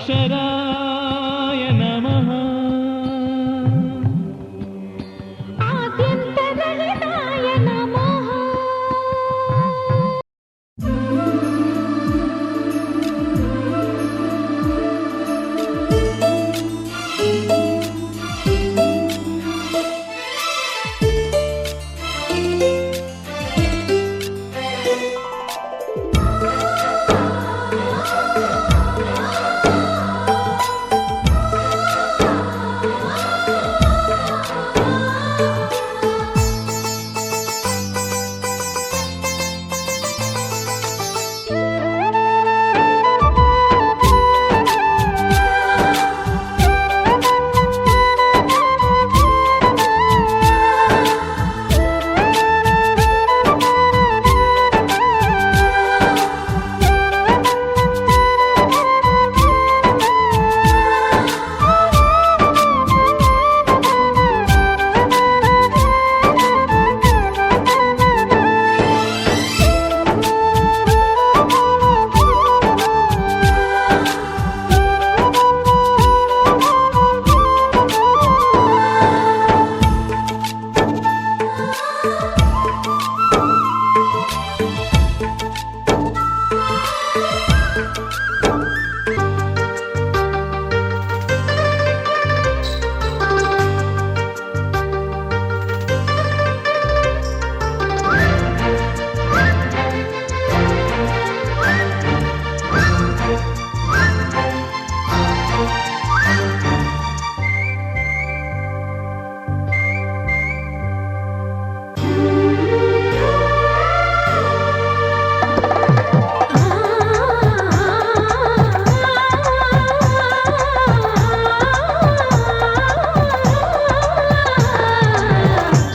अक्षराय नमः आद्यन्तरहिताय नमः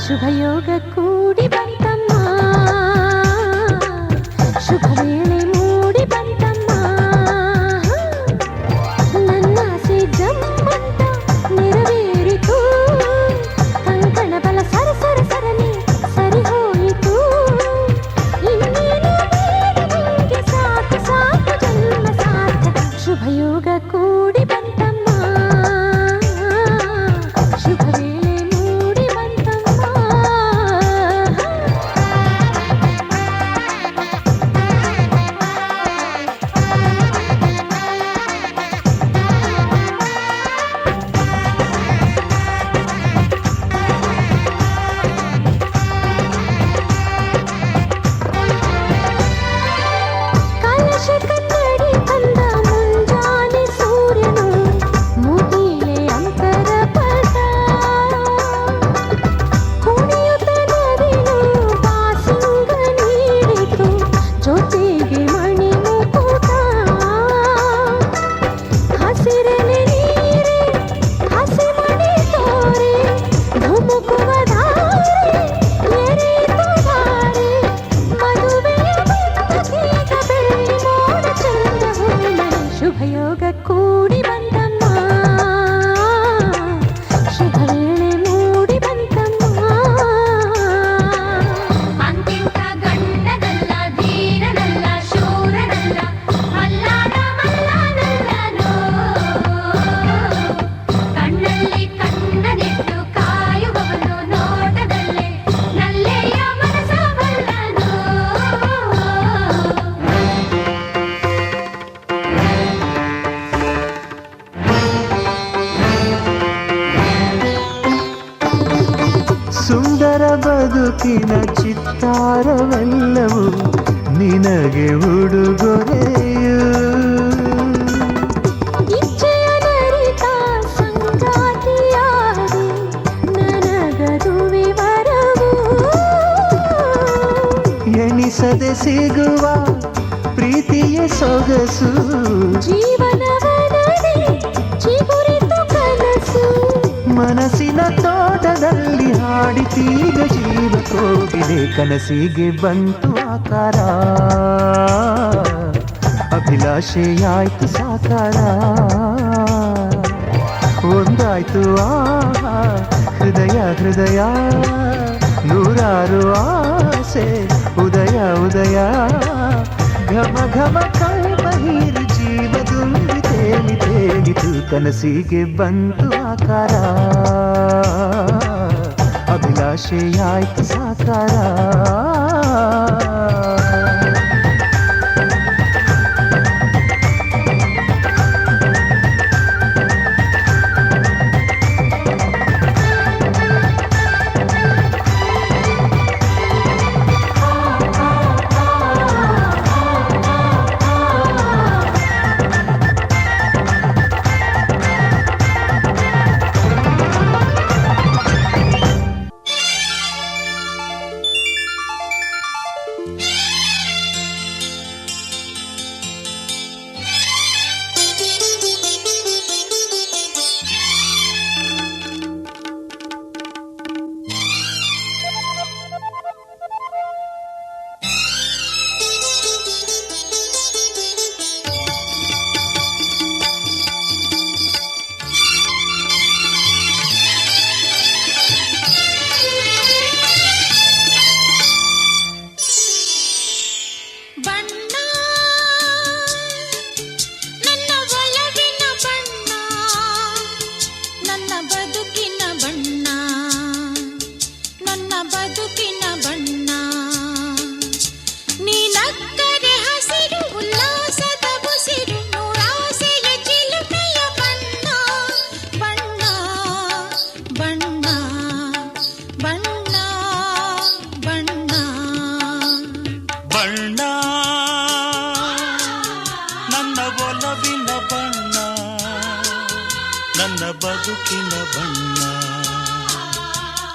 ಶುಭಯೋಗ ಕೂಡಿ ಬಂತಮ್ಮ ಶುಭ ವೇಳೆ ಮೂಡಿ ಬಂತಮ್ಮ ನನ್ನ ಆಸೆ ಜಮ್ಮಂತ ನೆರವೇರಿತು ಕಂಕಣ ಬಲ ಸರ ಸರ ಸರನೆ ಸರಿ ಹೋಯಿತು ಇನ್ನೇನು ನಿನಗೆ ಸಾಕು ಸಾಕು ಜನ್ಮ ಸಾರ್ಥಕ ಶುಭಯೋಗ ಕೂಡಿ ಬಂತಮ್ಮ ಶುಭ ವೇಳೆ ಮೂಡಿ ಬಂತಮ್ಮ ಕಲಶ ಕನ್ನಡಿ ಕಂದ ಮುಂಜಾನೆ ಸೂರ್ಯನು ಮುಗಿಲೆ ಅಂತರ ಪಟ ಕುಣಿಯುತ್ತ ನವಿಲು ಬಾಸಿಂಗ ನೀಡಿತು ಜೊತೆಗೆ ಮಣಿ ಮುಕುಟ ಹಸಿರನೆ ನೀರೆ ಹಸಿ ಮಣಿ ತೋರೆ ಧುಮುಕುವ ಧಾರೆ ಎರೆಯಿತು ಧಾರೆ ಮದುವೆಯ ಬಂದಕೀಗ ಬೆಳ್ಳಿ ಮೋಡ ಚಂದ ಹೂಮನೆ ಶುಭಯೋಗ ಕೂಡಿ ಬಂತಮ್ಮ ಶುಭ ವೇಳೆ ಮೂಡಿ ಬಂತಮ್ಮ ಅಂತಿಂತ ಗಂಡನಲ್ಲ ಧೀರನಲ್ಲ ಶೂರನಲ್ಲ ಮಲ್ಲಾದ ಮಲ್ಲನಲ್ಲನೋ ಕಣ್ಣಲ್ಲಿ ಕಣ್ಣನಿಟ್ಟು ಕಾಯುವವನು ನೋಟದಲ್ಲೇ ನಲ್ಲೆಯ ಮನಸ ಬಲ್ಲನೋ ಸುಂದರ ಬದುಕಿನ ಚಿತ್ತಾರವೆಲ್ಲವೂ ನಿನಗೆ ಉಡುಗೊರೆಯು ಇಚ್ಛೆಯ ನರಿತ ಸಂಗಾತಿಯಾದೆ ನನಗದು ವಿವರವು ಎಣಿಸದೆ ಸಿಗುವ ಪ್ರೀತಿಯ ಸೊಗಸು ಜೀವನವನದಿ ಚಿಗುರಿತು ಕನಸು ಮನಸ್ಸಿನ ತೋಟದಲ್ಲಿ ಹಾಡಿತೀಗ ಜೀವ ಕೋಗಿಲೆ ಕನಸಿಗೆ ಬಂತು ಆಕಾರ ಅಭಿಲಾಷೆಯಾಯ್ತು ಸಾಕಾರ ಒಂದಾಯ್ತು ಆಹಾ ಹೃದಯ ಹೃದಯ ನೂರಾರು ಆಸೆ ಉದಯ ಉದಯ ಘಮ ಘಮ ಕಲ್ಮ ಹೀರು ಜೀವ ತುಂಬಿ ತೇಲಿದೆ ಕನಸಿಗೆ ಬಂತು ಆಕಾರ ಅಭಿಲಾಷೆಯಾಯ್ತು ಸಾಕಾರ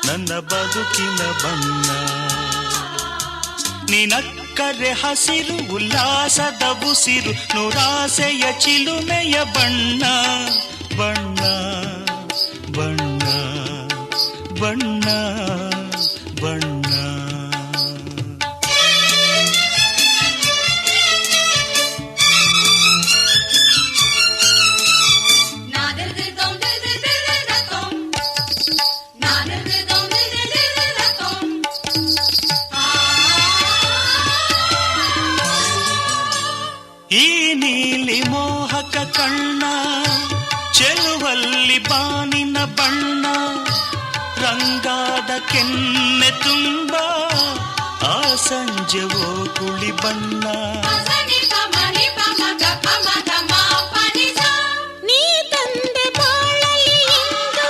ನನ್ನ ಬದುಕಿನ ಬಣ್ಣ ನಿನಕ್ಕರೆ ಹಸಿರು ಉಲ್ಲಾಸದ ಬುಸಿರು ನೂರಾಸೆಯ ಚಿಲುಮೆಯ ಬಣ್ಣ ಬಣ್ಣ ಬಣ್ಣ ಬಣ್ಣ ಬಣ್ಣ ಈ ನೀಲಿ ಮೋಹಕ ಕಣ್ಣ ಚೆಲುವಲ್ಲಿ ಬಾನಿನ ಬಣ್ಣ ರಂಗಾದ ಕೆನ್ನೆ ತುಂಬ ಆ ಸಂಜೆವೋ ಕುಳಿ ಬಣ್ಣ ನೀ ತಂದೆ ಬಾಳಲಿ ಇಂದು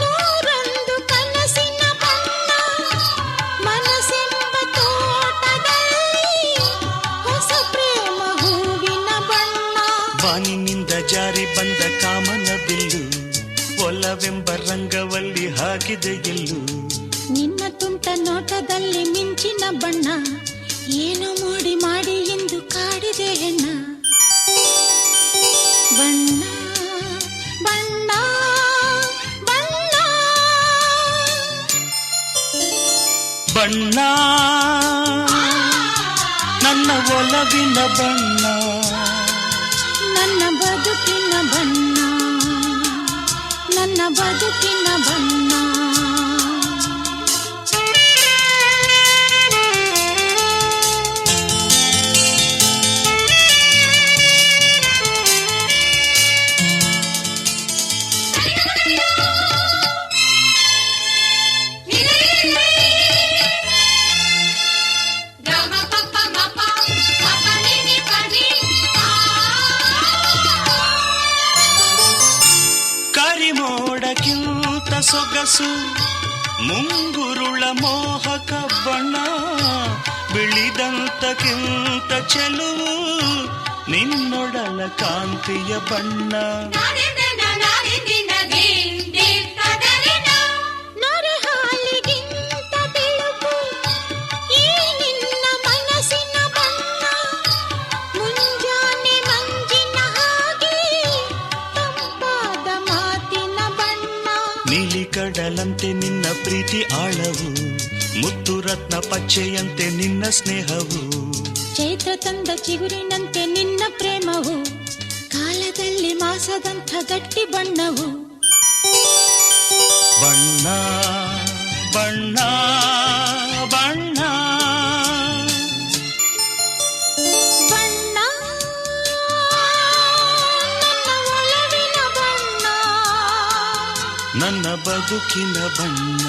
ನೂರೊಂದು ಕನಸಿನ ಬಣ್ಣ ಮನಸ್ಸೆಂಬ ತೋಟದಲ್ಲಿ ಹೊಸ ಪ್ರೇಮ ಹೂವಿನ ಬಣ್ಣ ಬಾನಿನಿಂದ ಜಾರಿ ಬಂದ ಕಾಮನ ಬಿಲ್ಲು ಒಲವೆಂಬ ರಂಗವಲ್ಲಿ ಹಾಕಿದೆ ಎಲ್ಲೂ ನಿನ್ನ ತುಂಟ ನೋಟದಲ್ಲಿ ಮಿಂಚಿನ ಬಣ್ಣ ಏನು ಮೋಡಿ ಮಾಡಿ ಎಂದು ಕಾಡಿದೆ ಹೆಣ್ಣ ಬಣ್ಣ ಬಣ್ಣ ಬಣ್ಣ ಬಣ್ಣ ನನ್ನ ಒಲವಿನ ಬಣ್ಣ ನನ್ನ ಬದುಕಿನ ಬಣ್ಣ ನನ್ನ ಬದುಕಿನ ಬಣ್ಣ ಕರಿಮೋಡಕ್ಕಿಂತ ಸೊಗಸು ಮುಂಗುರುಳ ಮೋಹಕ ಬಣ್ಣ ಬಿಳಿದಂತಕ್ಕಿಂತ ಚೆಲುವು ನಿನ್ನೊಡಲ ಕಾಂತಿಯ ಬಣ್ಣ ನೊರೆ ಹಾಲಿಗಿಂತ ಬೆಳಕು ಈ ನಿನ್ನ ಮನಸ್ಸಿನ ಬಣ್ಣ ಮುಂಜಾನೆ ಮಂಜಿನ ಹಾಗೆ ತಂಪಾದ ಮಾತಿನ ಬಣ್ಣ ನೀಲಿ ಕಡಲಂತೆ ನಿನ್ನ ಪ್ರೀತಿ ಆಳವು ಮುತ್ತು ರತ್ನ ಪಚ್ಚೆಯಂತೆ ನಿನ್ನ ಸ್ನೇಹವು ಚೈತ್ರ ತಂದ ಚಿಗುರಿನಂತೆ ನಿನ್ನ ಪ್ರೇಮವು ಕಾಲದಲ್ಲಿ ಮಾಸದಂಥ ಗಟ್ಟಿ ಬಣ್ಣವು ಬಣ್ಣ ಬಣ್ಣ ಬಣ್ಣ ಬಣ್ಣ ನನ್ನ ಒಲವಿನ ನನ್ನ ಬದುಕಿನ ಬಣ್ಣ,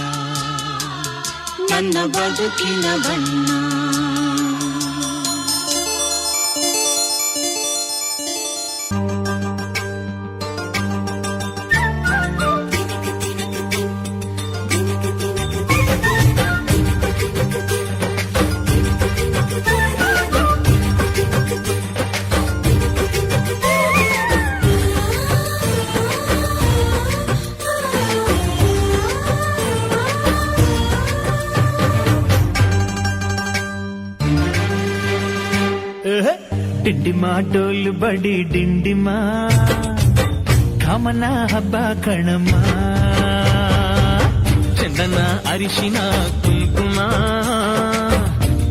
ನನ್ನ ಬದುಕಿನ ಬಣ್ಣ. ಡಿಂಡಿಮ ಡೋಲು ಬಡಿ ಡಿಂಡಿಮ ಕಾಮನ ಹಬ್ಬ ಕಣಮ್ಮ, ಚಂದನ ಅರಿಶಿನ ಕುಂಕುಮ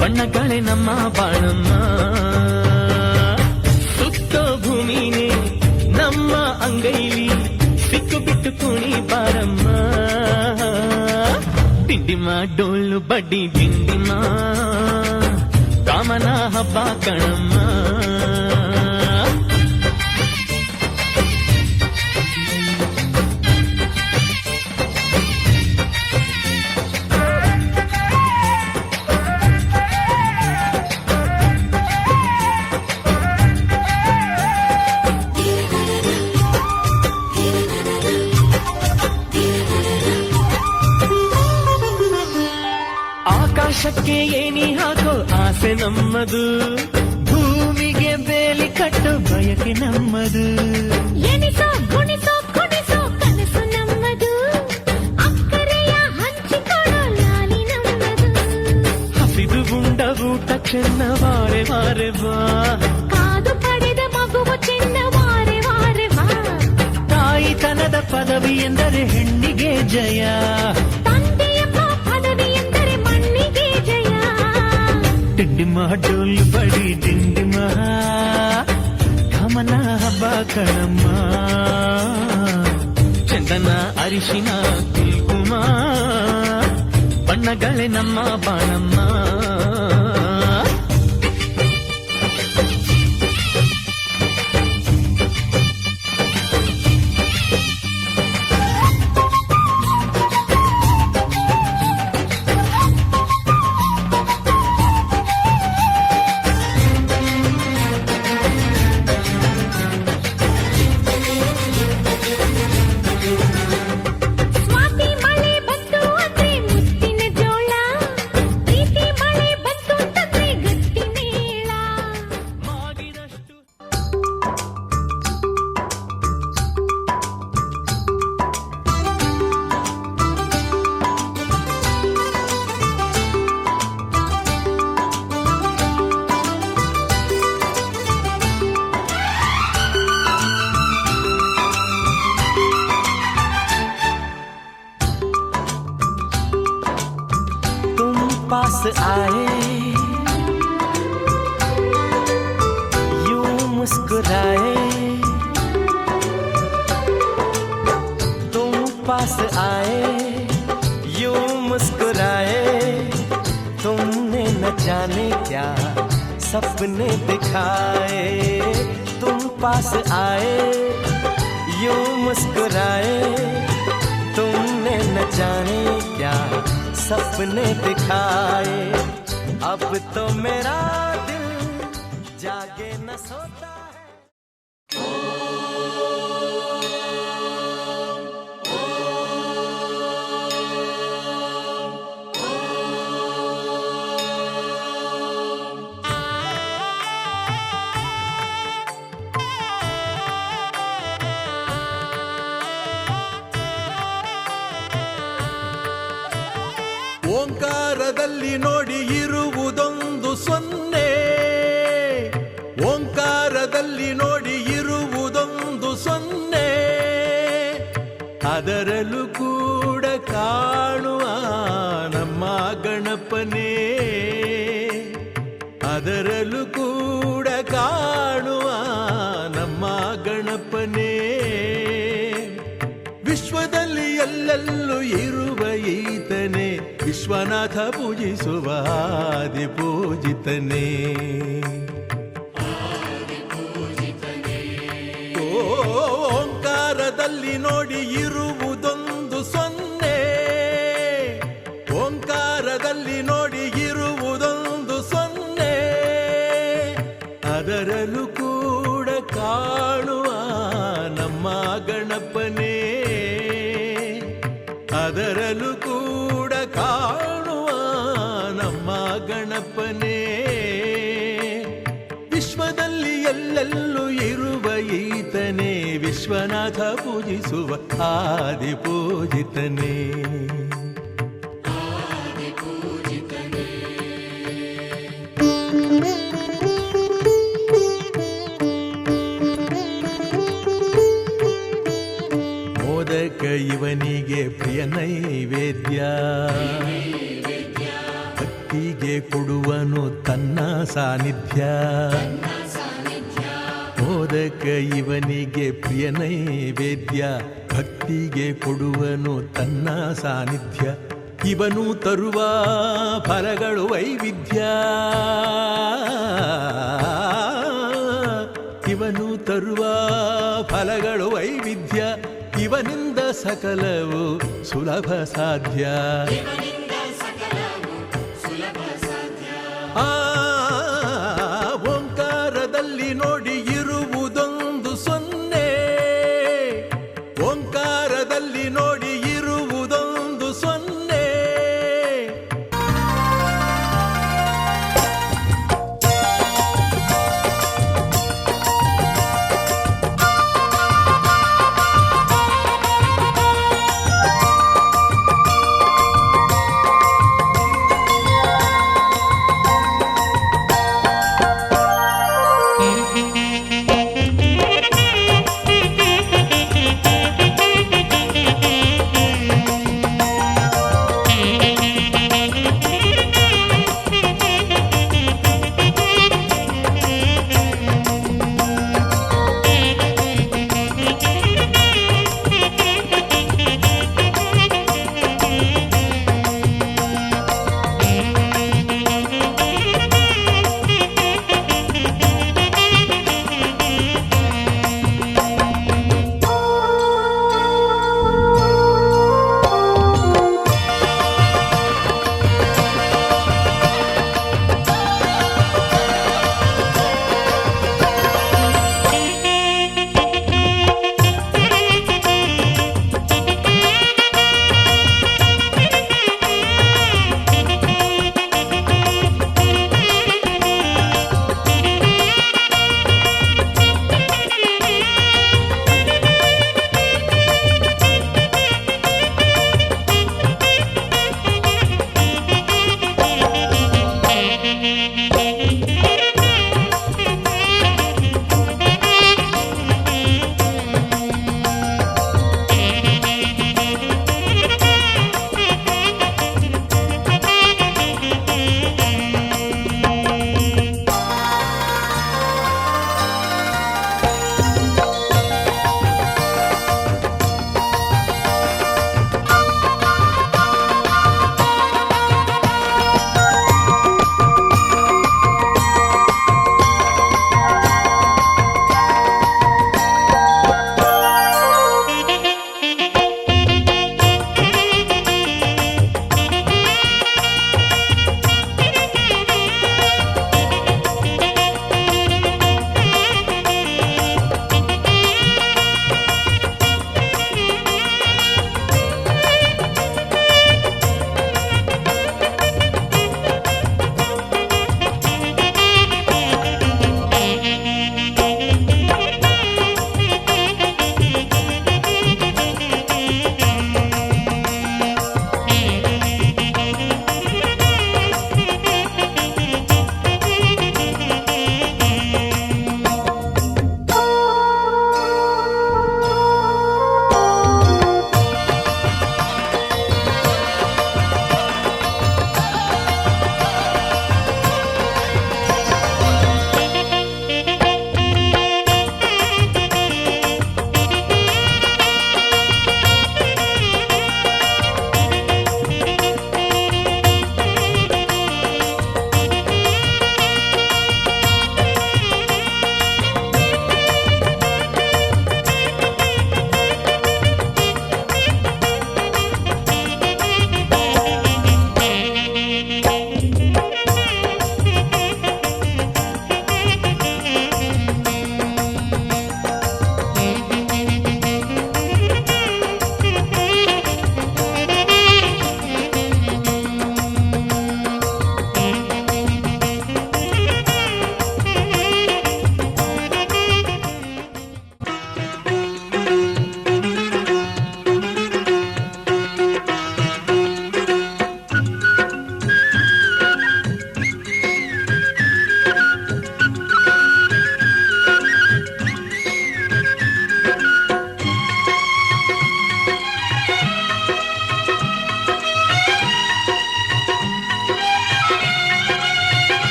ಬಣ್ಣಗಳೇ ನಮ್ಮ ಬಾಣಮ್ಮ. ಸುತ್ತೋ ಭೂಮಿನೇ ನಮ್ಮ ಅಂಗೈಲಿ ಸಿಕ್ಕು ಬಿಟ್ಟು ಕುಣಿ ಬಾರಮ್ಮ. ಡಿಂಡಿಮ ಡೋಲು ಬಡಿ ಡಿಂಡಿಮ ಕಾಮನ ಹಬ್ಬ ಕಣಮ್ಮ. ಆಕಾಶಕ್ಕೆ ಏನಿ ಹಾಕೋ ಆಸೆ ನಮ್ಮದು, ಭೂಮಿಗೆ ಬೇಲಿ ಕಟ್ಟೋ ಬಯಕೆ ನಮ್ಮದು. ಎಣಿಸೋ ಗುಣಿಸೋ ಕುಣಿಸೋ ಕನಸು ನಮ್ಮದು, ಅಕ್ಕರೆಯ ಹಂಚಿಕೊಡೋ ಲಾಲಿ ನಮ್ಮದು. ಹಸಿದು ಗುಂಡ ಊಟ ಚೆನ್ನ ವಾರೆ ವಾರೆ ಬಾ, ಕಾದು ಪಡೆದ ಮಗುವು ಚೆನ್ನ ವಾರೆ ವಾರೆ ಬಾ. ತಾಯಿತನದ ಪದವಿ ಎಂದರೆ ಹೆಣ್ಣಿಗೆ ಜಯ, ತಂದೆಯಪ್ಪ ಪದವಿ ಎಂದರೆ ಮಣ್ಣಿಗೆ ಜಯ. ಡಿಂಡಿಮ ಡೋಲು ಬಡಿ ಡಿಂಡಿಮ ಕಾಮನ ಹಬ್ಬ ಕಣಮ್ಮ, ಚಂದನ ಅರಿಶಿನ ಕುಂಕುಮ ಬಣ್ಣಗಳೇ ನಮ್ಮ ಬಾಣಮ್ಮ. ಸ್ವಾತಿ ಮಳೆ ಬಂತು ಅಂದ್ರೆ ಮುತ್ತಿನ ಜೋಳ, ಪ್ರೀತಿ ಮಳೆ ಬಂತು ಅಂತಂದ್ರೆ ಗಟ್ಟಿ ಮೇಳ. ಮಾಡಿದಷ್ಟು तुम पास आए यूं मुस्कुराए, तुम पास आए यूं मुस्कुराए, तुमने न जाने क्या सपने दिखाए. तुम पास आए यूं मुस्कुराए, तुमने न जाने क्या सपने दिखाए. अब तो मेरा दिल जागे न सोता है. ಓಂಕಾರದಲ್ಲಿ ನೋಡಿ ಇರುವುದೊಂದು ಸೊನ್ನೆ, ಓಂಕಾರದಲ್ಲಿ ನೋಡಿ ಇರುವುದೊಂದು ಸೊನ್ನೆ, ಅದರಲ್ಲೂ ಕೂಡ ಕಾಣುವ ನಮ್ಮ ಗಣಪನೇ, ಅದರಲ್ಲೂ ಕೂಡ ಕಾಣುವ ನಮ್ಮ ಗಣಪನೇ. ವಿಶ್ವದಲ್ಲಿ ಎಲ್ಲೆಲ್ಲೂ ಇರುವ ಈತನೇ, ವಿಶ್ವನಾಥ ಪೂಜಿಸುವ ಆದಿ ಪೂಜಿತನೇ. ಓಂಕಾರದಲ್ಲಿ ನೋಡಿ ಇರುವುದೊಂದು ನಮ್ಮ ಗಣಪನೇ ಅದರಲ್ಲೂ ಕೂಡ ಕಾಣುವ ನಮ್ಮ ಗಣಪನೇ ವಿಶ್ವದಲ್ಲಿ ಎಲ್ಲೆಲ್ಲೂ ಇರುವ ಈತನೇ ವಿಶ್ವನಾಥ ಪೂಜಿಸುವ ಆದಿಪೂಜಿತನೇ ಮೋದಕ ಇವನಿಗೆ ಪ್ರಿಯ ನೈವೇದ್ಯ ಭಕ್ತಿಗೆ ಕೊಡುವನು ತನ್ನ ಸಾನ್ನಿಧ್ಯ ಮೋದಕ ಇವನಿಗೆ ಪ್ರಿಯ ನೈವೇದ್ಯ ಭಕ್ತಿಗೆ ಕೊಡುವನು ತನ್ನ ಸಾನ್ನಿಧ್ಯ ಇವನು ತರುವ ಫಲಗಳು ವೈವಿಧ್ಯ ಇವನು ತರುವ ಫಲಗಳು ವೈವಿಧ್ಯ ಇವನಿಂದ ಸಕಲವು ಸುಲಭ ಸಾಧ್ಯ ಆ ಓಂಕಾರದಲ್ಲಿ ನೋಡಿ ಇರುವುದೊಂದು ಸೊನ್ನೆ ಓಂಕಾರದಲ್ಲಿ ನೋಡಿ ಇರುವುದೊಂದು ಸೊನ್ನೆ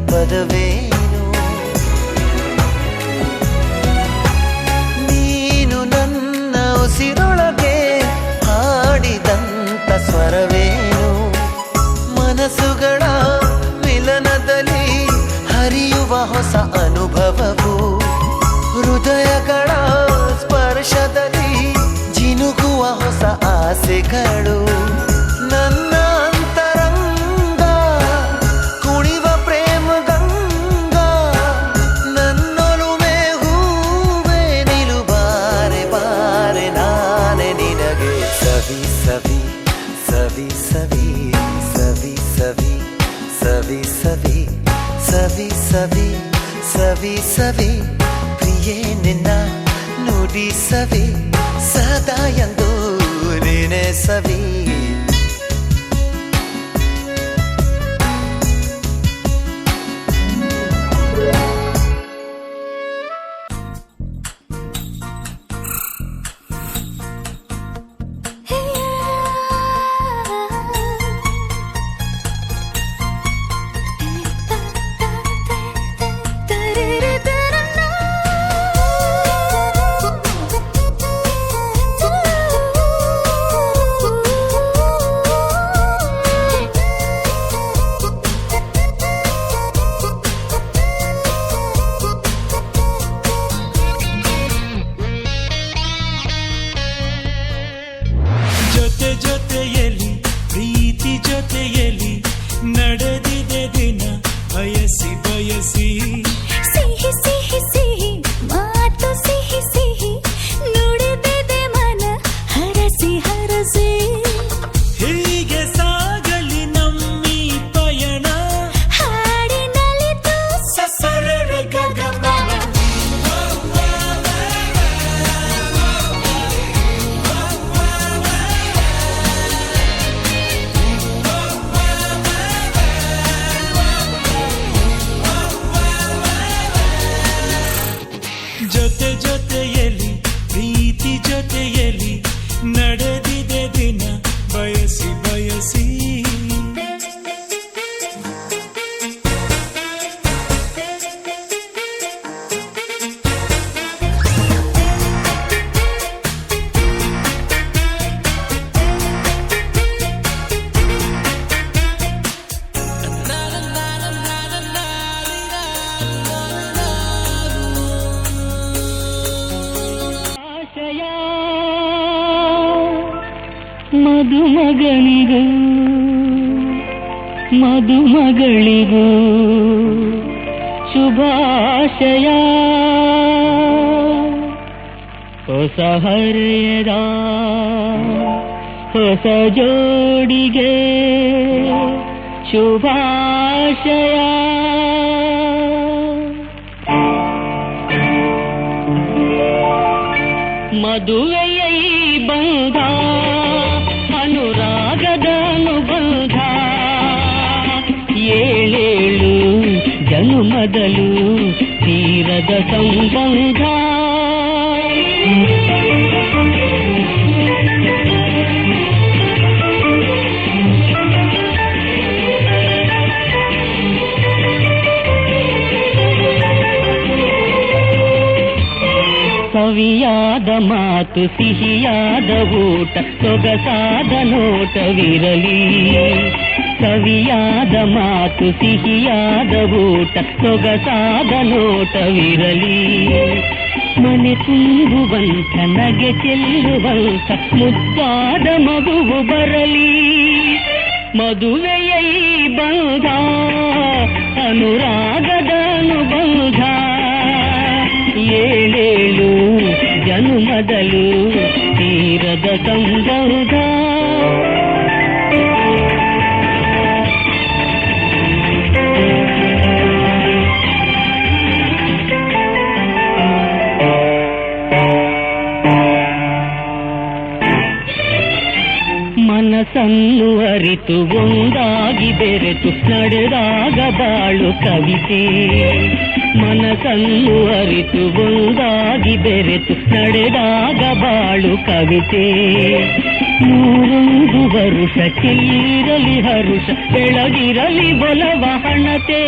ಪದವೇನು ನೀನು ನನ್ನ ಉಸಿರೊಳಗೆ ಹಾಡಿದಂತ ಸ್ವರವೇನು ಮನಸ್ಸುಗಳ ಮಿಲನದಲ್ಲಿ ಹರಿಯುವ ಹೊಸ ಅನುಭವವು ಹೃದಯಗಳ ಸ್ಪರ್ಶದಲ್ಲಿ ಜಿನುಗುವ ಹೊಸ ಆಸೆಗಳು ನನ್ನ ಅಂತರಂಗ ಕುಣಿವ ಪ್ರೇಮ ಗಂಗಾ ನನ್ನೊಲುಮೆ ಹೂವೆ ನಿಲು ಬಾರೆ ಬಾರೆ ನಾನೆ ನಿನಗೆ ಸವಿ ಸವಿ ಸವಿ ಸವಿ ಸವಿ ಸವಿ ಸವಿ ಸವಿ ಸವಿ ಸವಿ ಸವಿ ಸವಿ ಪ್ರಿಯೇ ನಿನ್ನ ನುಡಿ ಸವಿ ಸದಾ ಎಂದು ನೀನೆ ಸವಿ ಜೊತೆ ಜೊತೆಯಲ್ಲಿ ಪ್ರೀತಿ ಜೊತೆಯಲ್ಲಿ ನಡೆದಿದೆ ದಿನ ಬಯಸಿ ಬಯಸಿ ಸಿಹಿ ಸಿಹಿ ಸಿಹಿ ಮಾತು ಸಿಹಿ ಸಿಹಿ ನುಡಿದಿದೆ ಮನ ಹರಸಿ ಹರಸಿ ಹೀಗೆ ಸಾಗಲಿ ನಮ್ಮಿ ಪಯಣ ಹಾಡಿನಲಿತು ಸಸರಳ ಗಗನ ಜೊತೆ ಜೊತೆಯಲ್ಲಿ ಪ್ರೀತಿ ಜೊತೆಯಲ್ಲಿ ನಡೆದಿದೆ ದಿನ ಬಯಸಿ ಬಯಸಿ ಮದುಮಗನಿಗೂ ಮದುಮಗಳಿಗೂ ಶುಭಾಶಯ ಹೊಸ ಹರೆಯದ ಹೊಸ ಜೋಡಿಗೆ ಶುಭಾಶಯ ಮದುವೆಯ ಈ ಬಂಧ ಅನುರಾಗದ ಅನುಬಂಧ ಏಳೇಳು ಜನುಮದಲು ತೀರದ ಸಂಬಂಧ ಸವಿಯಾದ ಮಾತು ಸಿಹಿಯಾದ ಊಟ ಸೊಗಸಾದ ನೋಟವಿರಲಿ ಸವಿಯಾದ ಮಾತು ಸಿಹಿಯಾದ ಊಟ ಸೊಗಸಾದ ನೋಟವಿರಲಿ ಮನೆ ತುಂಬುವಂತ ನಗೆ ಚೆಲ್ಲುವಂತ ಮುದ್ದಾದ ಮಗುವು ಬರಲಿ ಮದುವೆಯ ಈ ಬಂಧ ಅನುರಾಗದ ಅನುಬಂಧ ಏಳೇಳು ಜನುಮದಲು ತೀರದ ಸಂಬಂಧ ಮನಸ್ಸನ್ನು ಅರಿತು ಒಂದಾಗಿ ಬೆರೆತು ನಡೆದಾಗ ಬಾಳು ಕವಿತೆ ಮನಸ್ಸನ್ನು ಅರಿತು ಒಂದಾಗಿ ಬೆರೆತು ನಡೆದಾಗ ಬಾಳು ಕವಿತೆ ನೂರೊಂದು ವರುಷಕ್ಕಿರಲಿ ಹರುಷ ಬೆಳಗಿರಲಿ ಬಲವ ಹಣತೆ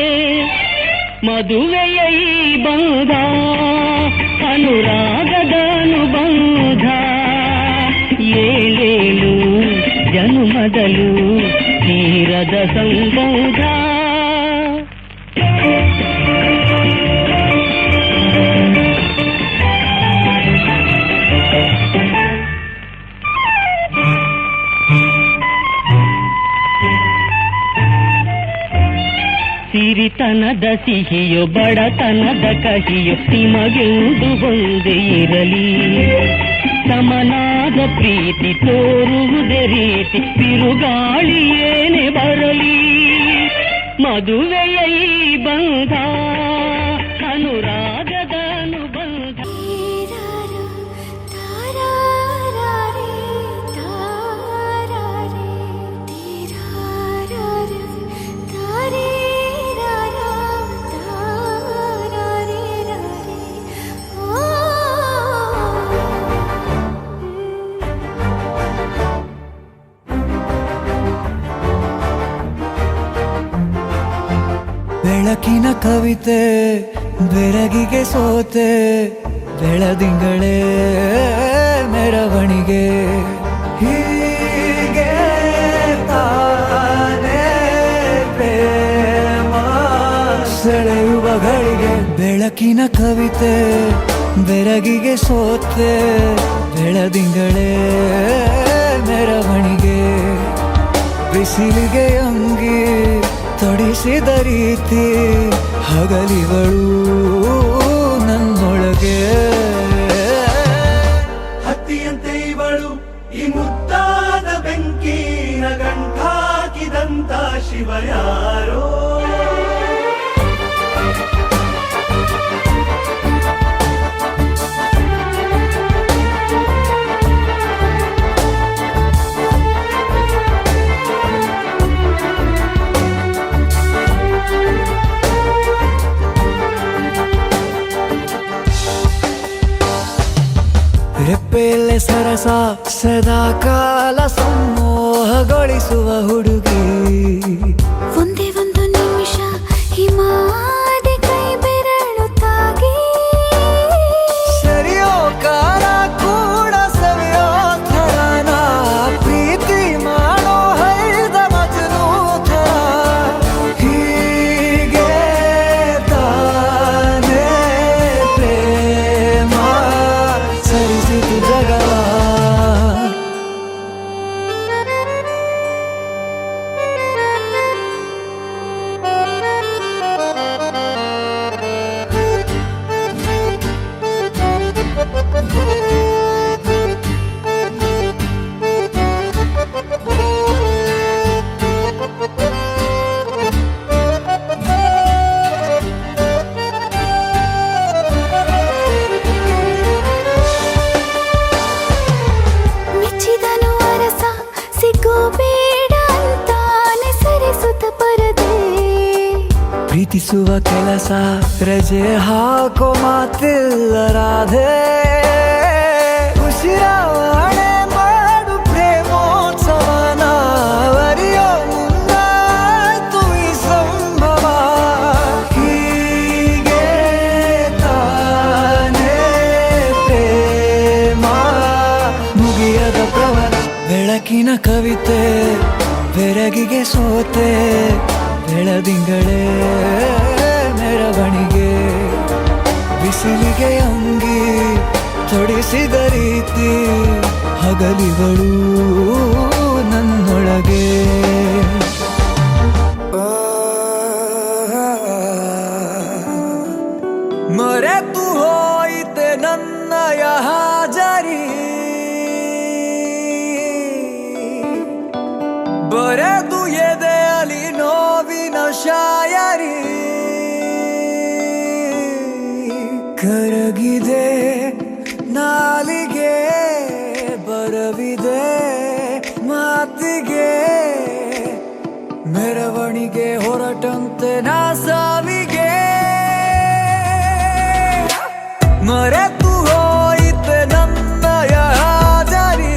ಮದುವೆಯ ಈ ಬಂಧ ಅನುರಾಗದ ಅನುಬಂಧ ಏಳೇಳು ಜನುಮದಲು ತೀರದ ಸಂಬಂಧ ಸಿರಿತನದ ಸಿಹಿಯೋ ಬಡತನದ ಕಹಿಯೋ ನಿಮಗೆಂದು ಒಂದೇ ಇರಲಿ ಸಮನಾದ ಪ್ರೀತಿ ತೋರುವುದೇ ರೀತಿ ಬಿರುಗಾಳಿ ಏನೇ ಬರಲಿ ಮದುವೆಯ ಈ ಬಂಧ ಅನುರಾಗದ ಅನುಬಂಧ ಬೆಳಕಿನ ಕವಿತೆ ಬೆರಗಿಗೆ ಸೋತೆ ಬೆಳದಿಂಗಳೇ ಮೆರವಣಿಗೆ ಹೀಗೆ ತಾನೇ ಪ್ರೇಮ ಸೆಳೆಯುವ ಗಳಿಗೆ ಬೆಳಕಿನ ಕವಿತೆ ಬೆರಗಿಗೆ ಸೋತೆ ಬೆಳದಿಂಗಳೇ ಮೆರವಣಿಗೆ ಬಿಸಿಲಿಗೆ ಅಂಗಿ ತೊಡಿಸಿದ ರೀತಿ ಹಗಲಿಗಳು ನನ್ನೊಳಗೆ ಹತ್ತಿಯಂತೆ ಇವಳು ಈ ಮುದ್ದಾದ ಬೆಂಕಿನ ಗಂಟಾಕಿದಂತ ಶಿವ ಯಾರೋ ರೆಪ್ಪೆಯಲ್ಲೇ ಸರಸ ಸದಾ ಕಾಲ ಸಂಮೋಹಗೊಳಿಸುವ ಹುಡುಗಿ ಒಂದೇ ಒಂದು ನಿಮಿಷ ಹಿಮಾದಿ ಕೈ ಬೆರಳು ತಾಗಿ ಸರಿಯೋ ಕಾಲ ಕೂಡ ಸವಿಯೋ ಥರನ ಪ್ರೀತಿ ಮಾಡೋ ಹೈದ ಮಜನು ಥರ ಹೀಗೆ ತಾನೇ ಪ್ರೇಮ ಸರಿಸಿತು ಜಗವ ಮೆಚ್ಚಿದನು ಅರಸ ಸಿಗೋ ಬೇಡ ಅಂತಾನೆ ಸರಿಸುತ್ತ ಪರದೆ ಪ್ರೀತಿಸುವ ಕೆಲಸ ರಜೆ ಹಾಕೋ ಮಾತಿಲ್ಲ ರಾಧೆ ಉಸಿರಾವಣೆ ಮಾಡು ಪ್ರೇಮೋತ್ಸವನ ವರಿಯೋ ಮುಂದಾಯ್ತು ಈ ಸಂಭವ ಹೀಗೆ ತಾನೇ ಪ್ರೇಮ ಮುಗಿಯದ ಪ್ರವರ ಬೆಳಕಿನ ಕವಿತೆ ಬೆರಗಿಗೆ ಸೋತೆ ಬೆಳದಿಂಗಳೇ ಮೆರವಣಿಗೆ ಬಿಸಿಲಿಗೆ ಅಂಗಿ ತೊಡಿಸಿದ ರೀತಿ ಹಗಲಿಗಳು ನನ್ನೊಳಗೆ ಮರೆತು ಹೋಯಿತೆ ನನ್ನಯ ಹಾಜರಿ ಬರೆದು ಎದೆಯಲ್ಲಿ ನೋವಿನ ಶಾಯರಿ ಕರಗಿದೆ ನಾಲಿಗೆ ಬರವಿದೆ ಮಾತಿಗೆ ಮೆರವಣಿಗೆ ಹೊರಟಂತೆ ನಾ ಸಾವಿಗೆ ಮರೆತು ಹೋಯಿತೆ ನನ್ನಯ ಹಾಜರಿ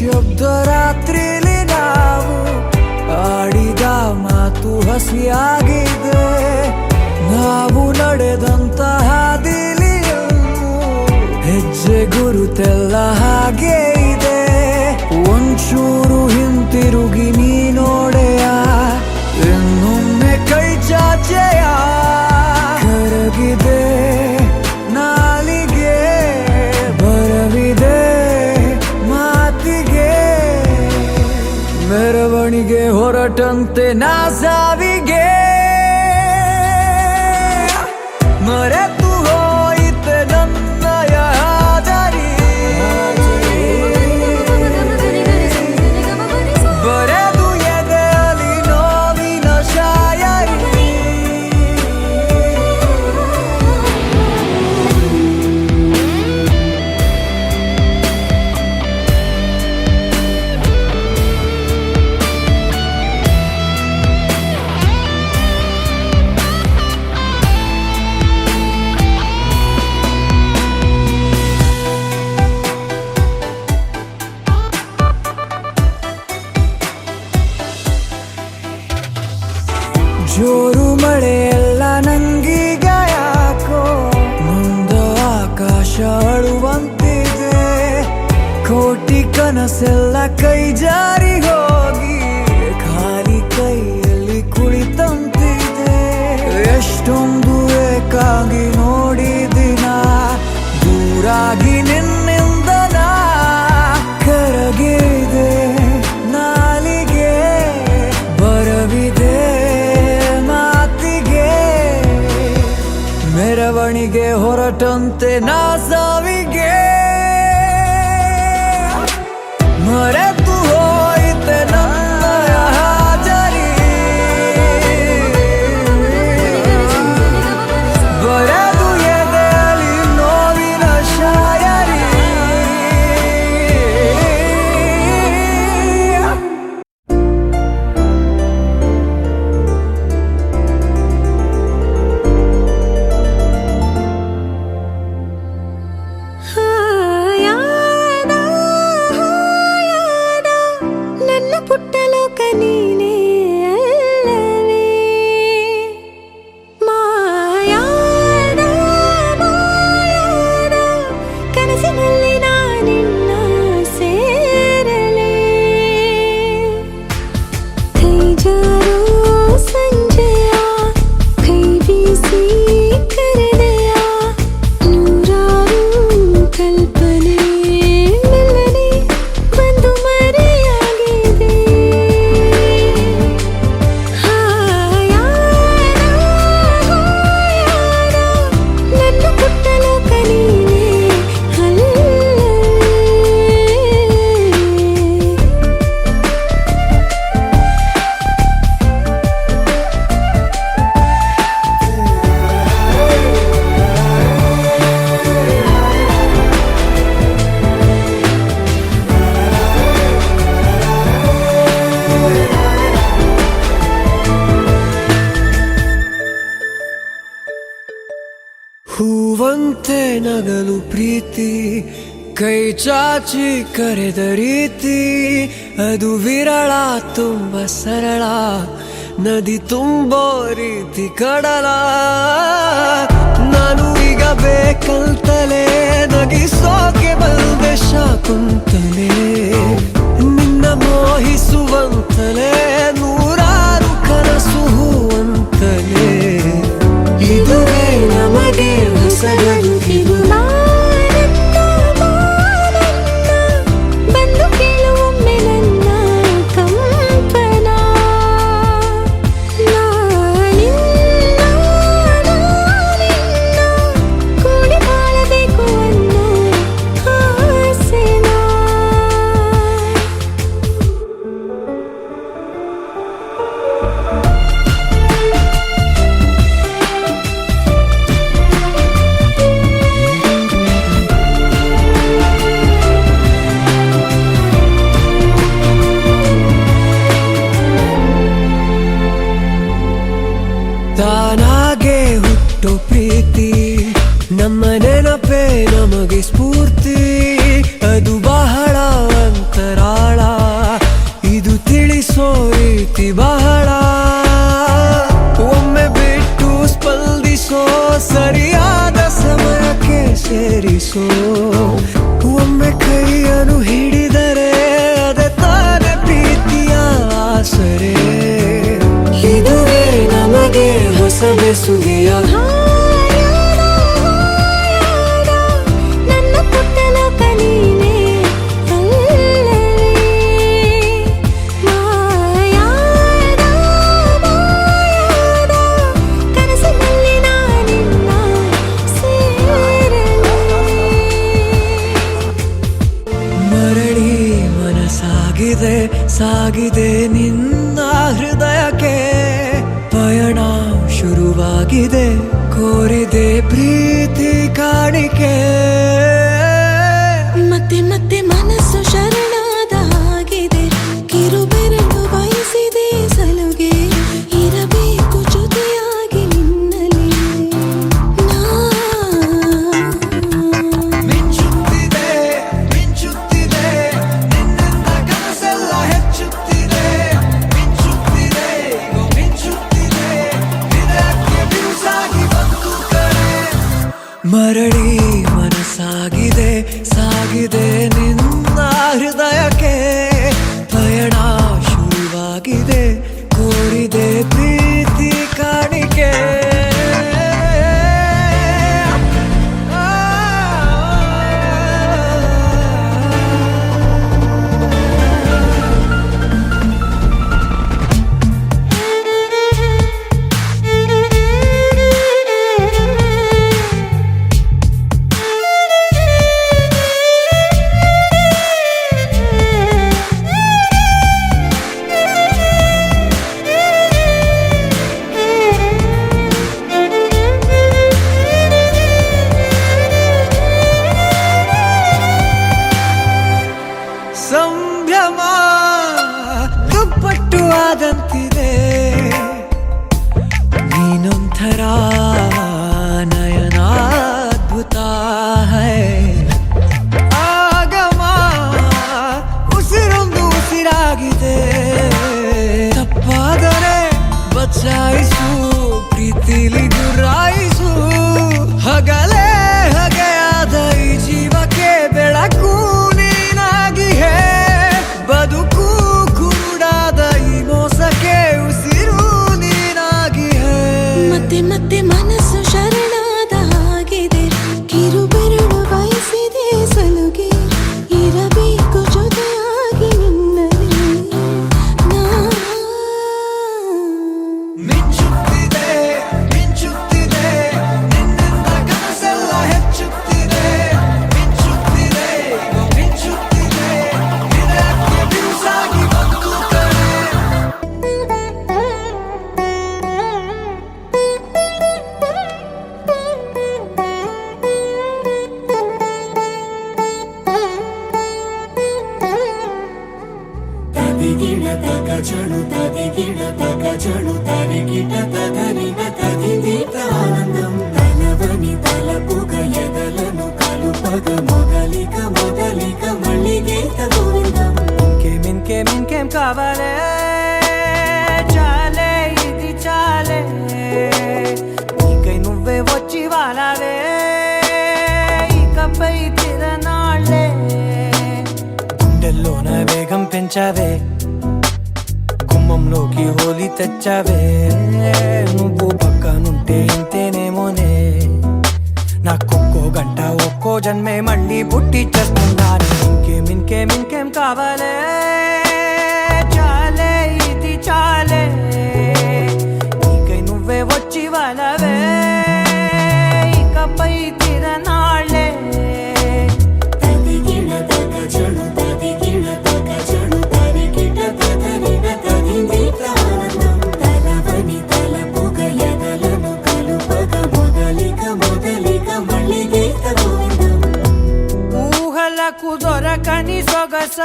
ನಿಶಬ್ದ ರಾತ್ರಿಲಿ ನಾವು ಆಡಿದ ಮಾತು ಹಸಿಯಾಗಿದೆ. ನಾವು ನಡೆದಂತ ಹಾದಿಲಿಯನ್ನು ಹೆಜ್ಜೆ ಗುರುತೆಲ್ಲ ಹಾಗೆ ಇದೆ. ಒಂಚೂರು ಹಿಂತಿರುಗಿ ನೀ ನೋಡೆಯ, ಇನ್ನೊಮ್ಮೆ ಕೈ ಚಾಚೆಯ. ಕರಗಿದೆ ನಾಲಿಗೆ, ಬರವಿದೆ ಮಾತಿಗೆ. ಮೆರವಣಿಗೆ ಹೊರಟಂತೆ ನಾ ಸಾವಿಗೆ. ಮರೆತು ಹೋಯಿತೆ ನನ್ನಯ ಹಾಜರಿ, ಬರೆದು ಎದೆಯಲ್ಲಿ ನೋವಿನ ಶಾಯರಿ. ಜೋರು ಮಳೆಯೆಲ್ಲ ನಂಗೀಗ ಯಾಕೋ ಮುಂದ ಆಕಾಶ ಅಳುವಂತಿದೆ. ಕೋಟಿ ಕನಸೆಲ್ಲ ಕೈ ಜಾರಿ ಹೋಗಿ ಖಾಲಿ ಕೈಯಲ್ಲಿ ಕುಳಿತಂತಿದೆ. ಎಷ್ಟೊಂದು ಏಕಾಗಿ ನೋಡಿದಿನ, ದೂರಾಗಿ ನಿನ್ನಿಂದ ನಾ. ಕರಗಿದೆ ನಾಲಿಗೆ, ಬರವಿದೆ ಮಾತಿಗೆ. ಮೆರವಣಿಗೆ ಹೊರಟಂತೆ ನಾ ಸಾವಿಗೆ. ಮರೆತು ಹೋಯಿತೆ ನನ್ನಯ ಹಾಜರಿ, ಬರೆದು ಎದೆಯಲ್ಲಿ ನೋವಿನ ಶಾಯರಿ. ನನ್ನ ಪುಟ್ಟ ಲೋಕ ನೀನೇ ಅಲ್ಲವೇ. ಮಾಯಾದ ಮಾಯಾದ ಕನಸಿನಲ್ಲಿ ನಾನಿನ್ನ ಸೇರಲೇ. ಕೈ ಜಾರೋ ಸಂಜೆಯ ಕೈ ಬೀಸಿ ಕರೆದೆಯ. ನೂರಾರು ಕಲ್ಪನೆ ಮೆಲ್ಲನೆ ಬಂದು ಮರೆಯಾಗಿದೆ. ನನ್ನ ಪುಟ್ಟ ಲೋಕ ನೀನೇ ಅಲ್ಲವೇ. ಹೂವಂತೆ ನಗಲು ಪ್ರೀತಿ, ಕೈ ಚಾಚಿ ಕರೆದ ರೀತಿ. ಅದು ವಿರಳ ತುಂಬ ಸರಳ, ನದಿ ತುಂಬೋ ರೀತಿ ಕಡಲ. ನಾನು ಈಗ ಬೇಕಂತಲೇ ನಗಿಸೋಕೆ ಬಂದೆ ಶಾಕುಂತಲೇ. ನಿನ್ನ ಮೋಹಿಸುವಂತಲೇ ನೂರಾರು ಕನಸು ಹೂವಂತಲೇ. ಇದುವೇ ನಮಗೆ ಹೊಸಗದು ಇದು. ಬಂದು ಕೇಳುವೊಮ್ಮೆ ನನ್ನ ಕಂಪನ. ನಾನಿನ್ನ ಕೂಡಿ ಬಾಳಬೇಕು ಅನ್ನೋ ಆಸೆನ. ಬೆಸುಗೆಯ ನನ್ನ ಪುಟ್ಟಲ ಕಲೀನೆ ಕನಸಿನಲ್ಲಿ ನಾನಿನ್ನ ಸೇರಲಿ ಮರಳಿ ಮನಸಾಗಿದೆ ಸಾಗಿದೆ ನಿನ್ನ ಹೃದಯಕ್ಕೆ ಪಯಣ ಶುರುವಾಗಿದೆ ಕೋರಿದೆ ಪ್ರೀತಿ ಕಾಣಿಕೆ ಮತ್ತೆ ಮತ್ತೆ ಮನಸ್ಸು ಶರಣಾದ ಹಾಗಿದೆ ಕಿರುಬೆರಳು ಬಯಸಿದೆ ಸಲುಗೆ ಇರಬೇಕು ಜೊತೆಯಾಗಿ ನಿನ್ನಲ್ಲಿ ಮಿಂಚುತ್ತಿದೆ ಮಿಂಚುತ್ತಿದೆ ನಿನ್ನಿಂದ ಕನಸೆಲ್ಲ ಹೆಚ್ಚುತ್ತಿದೆ ಮಿಂಚುತ್ತಿದೆ ಮಿಂಚುತ್ತಿದೆ ಹೃದಯಕ್ಕೆ ಬಿರುಸಾಗಿ ಬಂತು ಕರೆ ಮರಳಿ ಮನಸ್ಸಾಗಿದೆ ಸಾಗಿದೆ ನಿನ್ನ ಹೃದಯಕ್ಕೆ ಪಯಣ ಶುರುವಾಗಿದೆ ಕೋರಿದೆ ಪ್ರೀತಿ ಕಾಣಿಕೆ ಸಂಭ್ರಮ ದುಪ್ಪಟ್ಟು ಆದಂತಿದೆ ನೀನೊಂಥರ ನಯನಾದ್ಭುತ ಹೈ ಆಗಮ ಉಸಿರೊಂದು ಉಸಿರಾಗಿದೆ ತಪ್ಪಾದರೆ ಬಚಾಯಿಸು ಪ್ರೀತಿಲಿ ಗುರಾಯಿಸು ಹಗಲೇ ಹಗೆಯಾದ ಈ ಜೀವಕ್ಕೆ ಬೆಳಕು ನೀನಾಗಿ ಹೇ ಬದುಕು ಕುರುಡಾದ ಈ ಮೋಸಕ್ಕೆ ಉಸಿರು ನೀನಾಗಿ ಹೇ ಮತ್ತೆ ಮತ್ತೆ ಮನಸ್ಸು ಶರಣಾದ ಹಾಗಿದೆ ಕಿರುಬೆರಳು ಬಯಸಿದೆ ಸಲುಗೆ ಇರಬೇಕು ಜೊತೆಯಾಗಿ ನಿನ್ನಲ್ಲಿ ಮಿಂಚುತ್ತಿದೆ ಮಿಂಚುತ್ತಿದೆ ನಿನ್ನಿಂದ ಕನಸೆಲ್ಲ ಹೆಚ್ಚುತ್ತಿದೆ ಮಿಂಚುತ್ತಿದೆ ಮಿಂಚುತ್ತಿದೆ ಹೃದಯಕ್ಕೆ ಬಿರುಸಾಗಿ ಬಂತು ಕರೆ ತದಿಗಿಡ ತಗಜಳು ತದಿಗಿಡ ತಗಜಳು ತರಿಗಿಡ ತದರಿಗ ತದಿದೀತ ಆನಂದಂ ತಲವನಿ ತಲಪುಗ ಎದಲನು ಕಲುಪಗ ಮೊದಲಿಗ ಮೊದಲಿಗ ಮಳ್ಳಿಗೇತ ಗೋವಿಂದಂ ఇంకేం కావాలే చాలే ఇది చాలే నీకై నువ్వే వచ్చి వాలావే ఇకపై తిరనాళ్ళే గుండెల్లోన వేగం పెంచావే గుమ్మంలోకి హోలీ తెచ్చావే నువ్వు పక్కనుంటే ఇంతేనేమోనే నాకొక్కో గంట ఒక్కో జన్మే మళ్ళీ పుట్టి చేస్తున్నాను ఇంకేం కావాలే చాలే ఇది చాలే నీకై నువ్వే వచ్చి వాళ్ళవే ఇకపై తిరనాళ్ళే తదిగిడ తగజಳು తదిగిడ తగజಳು తరిగిడ తదరిగ తదిదీత ఆనందం తలవని తలపుగ ఎదలను కలుపగ మొదలిగ మొదలిగ మళ్ళిగేత గోవిందం ఊహలకు దొరకని సొగస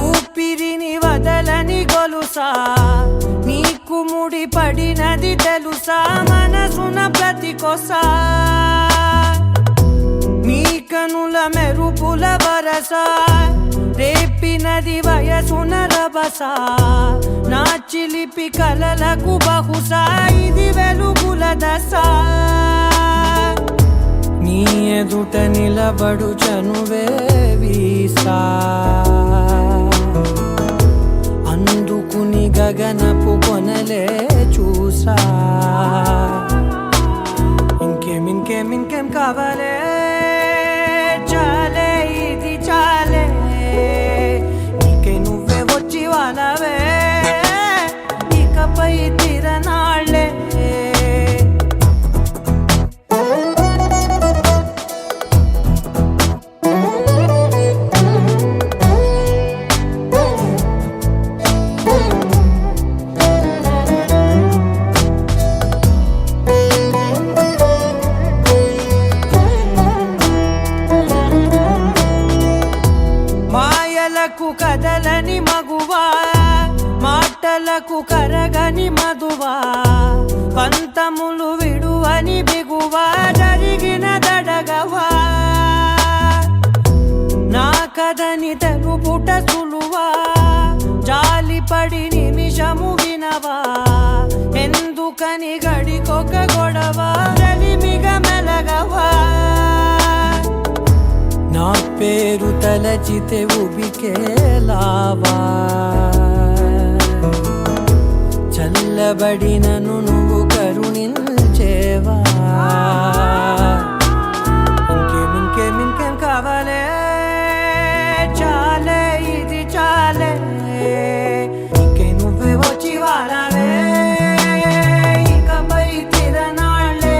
ఊపిరిని వదలని గొలుసా నీకు ముడి పడినది తెలుసా మనసున ప్రతి కొసా నీ కనుల మెరుపుల వరస రేపినది వయసున రభస నా చిలిపి కలలకు బహుశా ఇది వెలుగుల దశ నీ ఎదుట నిలబడు చనువే వీసా అందుకుని గగనపు కొనలే చూసా కదలని మగువా మాటలకు కరగని మధువా పంతములు విడువని బిగువా జరిగిన దడగవా నా కదని తెలుపుట సులువా జాలిపడి నిమిషము వినవా ఎందుకని గడికొక గొడవ రలిమిగ మెలగవా నా పేరు తలచితే ఉబికేలావా చల్లబడినను నువ్వు కరుణించేవా ఇంకేం కావాలే చాలే ఇది చాలే ఇంకే నువ్వే వచ్చి వాడాలే ఇకపై తిరనాళ్ళే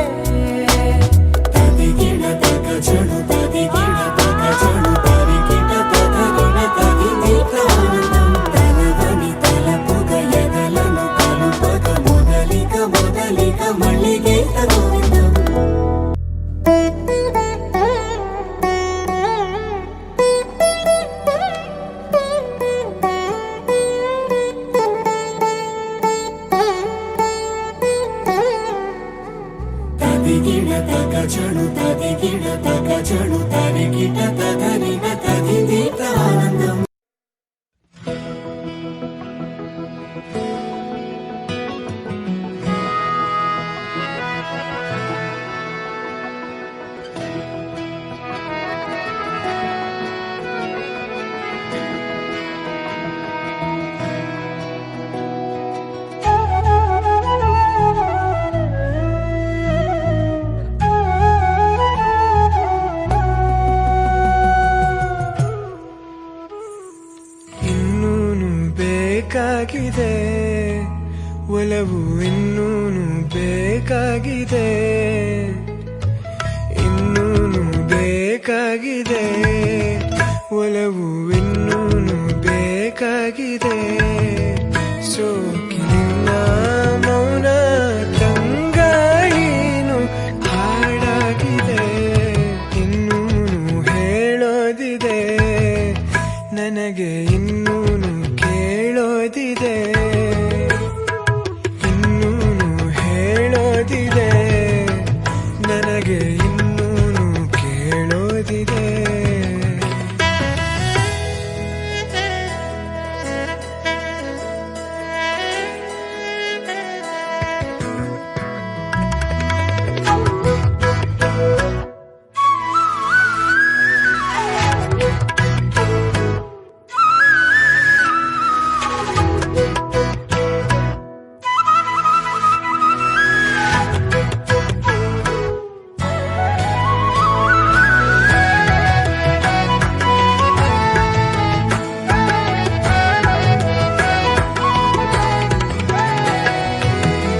తదిగిన తగ చెడు తదిగిన తగ చెడు తరిగిట తదరిన తదిగిట ఆనందం తలవని తలపుగ ఎదలను కలుపగ మొదలిక మళ్ళీగీత గోవిందం తదిగిన తగ చెడు తదిగిన తగ చెడు తరిగిట తదరిన తదిగిట ఆనందం ಇನ್ನೂನು ಬೇಕಾಗಿದೆ ಒಲವು ಇನ್ನೂನು ಬೇಕಾಗಿದೆ ಇನ್ನೂನು ಬೇಕಾಗಿದೆ ಒಲವು ಇನ್ನೂನು ಬೇಕಾಗಿದೆ ಸೋಕಿನಿಲ್ಲ ಮೌನ ತಂಗಾಯಿನು ಹಾಡಾಗಿದೆ ಇನ್ನೂನು ಹೇಳೋದಿದೆ ನನಗೆ ಇನ್ನೂನು ಕೇಳೋದಿದೆ ಇನ್ನೂನು ಹೇಳೋದಿದೆ ನನಗೆ ಇನ್ನೂನು ಕೇಳೋದಿದೆ